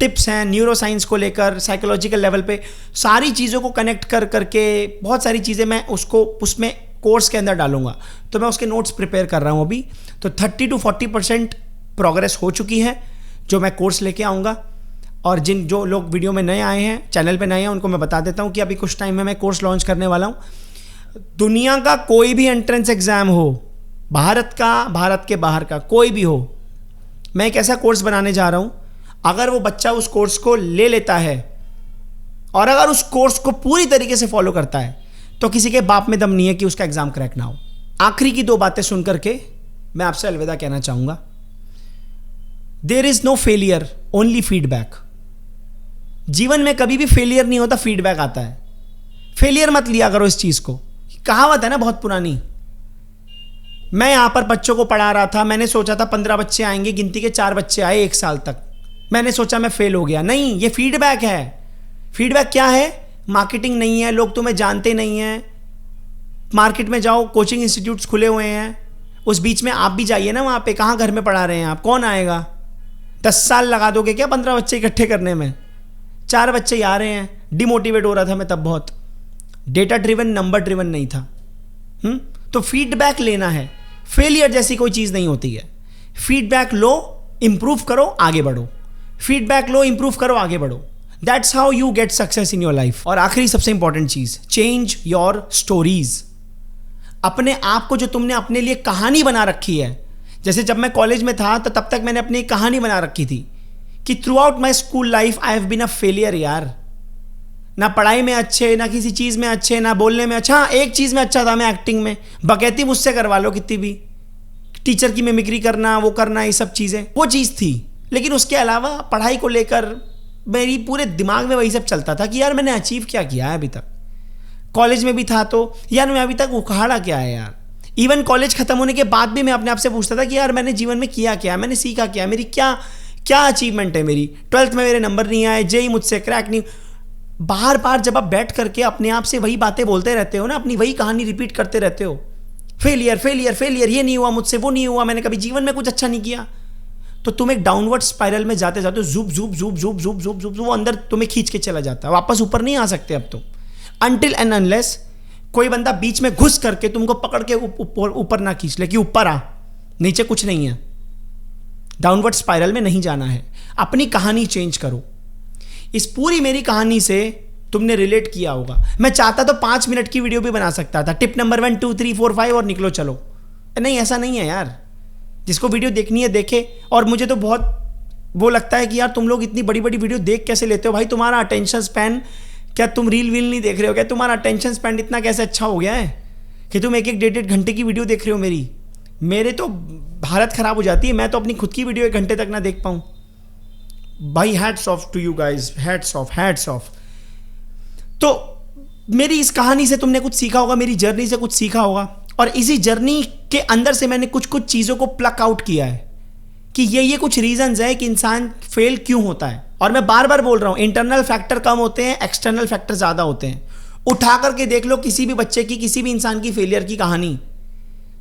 टिप्स हैं न्यूरो साइंस को लेकर, साइकोलॉजिकल लेवल पे सारी चीज़ों को कनेक्ट करके बहुत सारी चीज़ें मैं उसमें कोर्स के अंदर डालूंगा। तो मैं उसके नोट्स प्रिपेयर कर रहा हूँ अभी। तो 30-40% प्रोग्रेस हो चुकी है जो मैं कोर्स लेके आऊँगा। और जो लोग वीडियो में नए आए हैं, चैनल पे नए हैं, उनको मैं बता देता हूँ कि अभी कुछ टाइम में मैं कोर्स लॉन्च करने वाला हूँ। दुनिया का कोई भी एंट्रेंस एग्ज़ाम हो, भारत का, भारत के बाहर का कोई भी हो, मैं एक ऐसा कोर्स बनाने जा रहा हूँ, अगर वो बच्चा उस कोर्स को ले लेता है और अगर उस कोर्स को पूरी तरीके से फॉलो करता है तो किसी के बाप में दम नहीं है कि उसका एग्जाम क्रैक ना हो। आखिरी की 2 बातें सुन करके मैं आपसे अलविदा कहना चाहूंगा। There is no failure, only feedback. जीवन में कभी भी फेलियर नहीं होता, फीडबैक आता है। फेलियर मत लिया करो इस चीज को। कहावत है ना बहुत पुरानी। मैं यहां पर बच्चों को पढ़ा रहा था, मैंने सोचा था 15 बच्चे आएंगे, गिनती के 4 बच्चे आए 1 साल तक, मैंने सोचा मैं फेल हो गया। नहीं, ये फीडबैक है। फीडबैक क्या है? मार्केटिंग नहीं है, लोग तुम्हें जानते नहीं हैं। मार्केट में जाओ, कोचिंग इंस्टीट्यूट्स खुले हुए हैं, उस बीच में आप भी जाइए ना वहाँ पे। कहाँ घर में पढ़ा रहे हैं आप? कौन आएगा? 10 साल लगा दोगे क्या 15 बच्चे इकट्ठे करने में? 4 बच्चे ही आ रहे हैं। डिमोटिवेट हो रहा था मैं तब बहुत। डेटा ड्रिवन, नंबर ड्रिवन नहीं था। तो फीडबैक लेना है। फेलियर जैसी कोई चीज़ नहीं होती है। फीडबैक लो, इंप्रूव करो, आगे बढ़ो। फीडबैक लो, इंप्रूव करो, आगे बढ़ो। That's how you get success in your life. और आखिरी सबसे इंपॉर्टेंट चीज, चेंज योर स्टोरीज। अपने आप को जो तुमने अपने लिए कहानी बना रखी है, जैसे जब मैं कॉलेज में था तो तब तक मैंने अपनी एक कहानी बना रखी थी कि throughout my school life I have been a failure. यार, ना पढ़ाई में अच्छे, ना किसी चीज में अच्छे, ना बोलने में अच्छा। एक चीज में अच्छा था, मैं एक्टिंग में। बकैती मुझसे करवा लो कितनी भी, टीचर की मिमिक्री करना, वो करना, ये सब चीजें, वो चीज थी। लेकिन उसके अलावा पढ़ाई को लेकर मेरी पूरे दिमाग में वही सब चलता था कि यार मैंने अचीव क्या किया है अभी तक। कॉलेज में भी था तो यार मैं अभी तक उखाड़ा क्या है यार। इवन कॉलेज खत्म होने के बाद भी मैं अपने आप से पूछता था कि यार मैंने जीवन में किया क्या है, मैंने सीखा क्या है, मेरी क्या अचीवमेंट है मेरी। 12th में मेरे नंबर नहीं आए, जेई मुझसे क्रैक नहीं। बार बार जब आप बैठ करके अपने आप से वही बातें बोलते रहते हो ना, अपनी वही कहानी रिपीट करते रहते हो, फेलियर फेलियर फेलियर, ये नहीं हुआ मुझसे, वो नहीं हुआ, मैंने कभी जीवन में कुछ अच्छा नहीं किया, तो तुम एक डाउनवर्ड स्पाइरल में जाते जाते जुप जुप जुप जुप जुप जुप जुप वो अंदर तुम्हें खींच के चला जाता है। वापस ऊपर नहीं आ सकते अब तुम, अनटिल एंड अनलेस कोई बंदा बीच में घुस करके तुमको पकड़ के ऊपर ना खींच ले कि ऊपर आ, नीचे कुछ नहीं है। डाउनवर्ड स्पाइरल में नहीं जाना है। अपनी कहानी चेंज करो। इस पूरी मेरी कहानी से तुमने रिलेट किया होगा। मैं चाहता तो 5 मिनट की वीडियो भी बना सकता था, टिप नंबर 1 2 3 4 5 और निकलो चलो। नहीं, ऐसा नहीं है यार। जिसको वीडियो देखनी है देखे। और मुझे तो बहुत वो लगता है कि यार तुम लोग इतनी बड़ी बड़ी वीडियो देख कैसे लेते हो भाई? तुम्हारा अटेंशन स्पैन, क्या तुम रील वील नहीं देख रहे हो क्या? तुम्हारा अटेंशन स्पैन इतना कैसे अच्छा हो गया है कि तुम 1-1 घंटे की वीडियो देख रहे हो मेरी? मेरे तो हालत खराब हो जाती है, मैं तो अपनी खुद की वीडियो 1 घंटे तक ना देख पाऊँ भाई। Hats off to you guys, hats off, hats off. तो मेरी इस कहानी से तुमने कुछ सीखा होगा, मेरी जर्नी से कुछ सीखा होगा। और इसी जर्नी के अंदर से मैंने कुछ कुछ चीज़ों को प्लक आउट किया है कि ये कुछ रीजंस है कि इंसान फेल क्यों होता है। और मैं बार बार बोल रहा हूँ, इंटरनल फैक्टर कम होते हैं, एक्सटर्नल फैक्टर ज़्यादा होते हैं। उठा करके देख लो किसी भी बच्चे की, किसी भी इंसान की फेलियर की कहानी,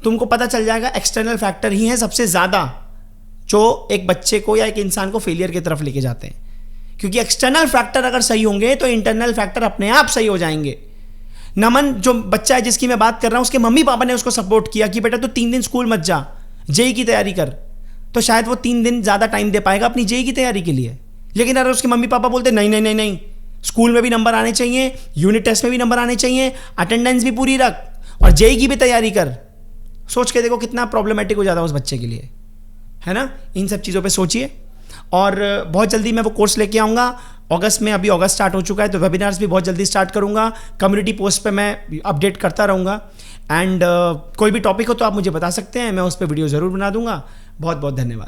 तुमको पता चल जाएगा एक्सटर्नल फैक्टर ही है सबसे ज़्यादा जो एक बच्चे को या एक इंसान को फेलियर की तरफ लेके जाते हैं। क्योंकि एक्सटर्नल फैक्टर अगर सही होंगे तो इंटरनल फैक्टर अपने आप सही हो जाएंगे। नमन जो बच्चा है जिसकी मैं बात कर रहा हूं, उसके मम्मी पापा ने उसको सपोर्ट किया कि बेटा तू 3 दिन स्कूल मत जा, जेई की तैयारी कर, तो शायद वो 3 दिन ज़्यादा टाइम दे पाएगा अपनी जेई की तैयारी के लिए। लेकिन अगर उसके मम्मी पापा बोलते नहीं नहीं नहीं नहीं, स्कूल में भी नंबर आने चाहिए, यूनिट टेस्ट में भी नंबर आने चाहिए, अटेंडेंस भी पूरी रख और जेई की भी तैयारी कर, सोच के देखो कितना प्रॉब्लमेटिक हो जाता है उस बच्चे के लिए, है ना? इन सब चीज़ों पे सोचिए और बहुत जल्दी मैं वो कोर्स लेके आऊँगा अगस्त में। अभी अगस्त स्टार्ट हो चुका है तो वेबिनार्स भी बहुत जल्दी स्टार्ट करूँगा। कम्युनिटी पोस्ट पे मैं अपडेट करता रहूँगा। एंड कोई भी टॉपिक हो तो आप मुझे बता सकते हैं, मैं उस पर वीडियो ज़रूर बना दूंगा। बहुत बहुत धन्यवाद।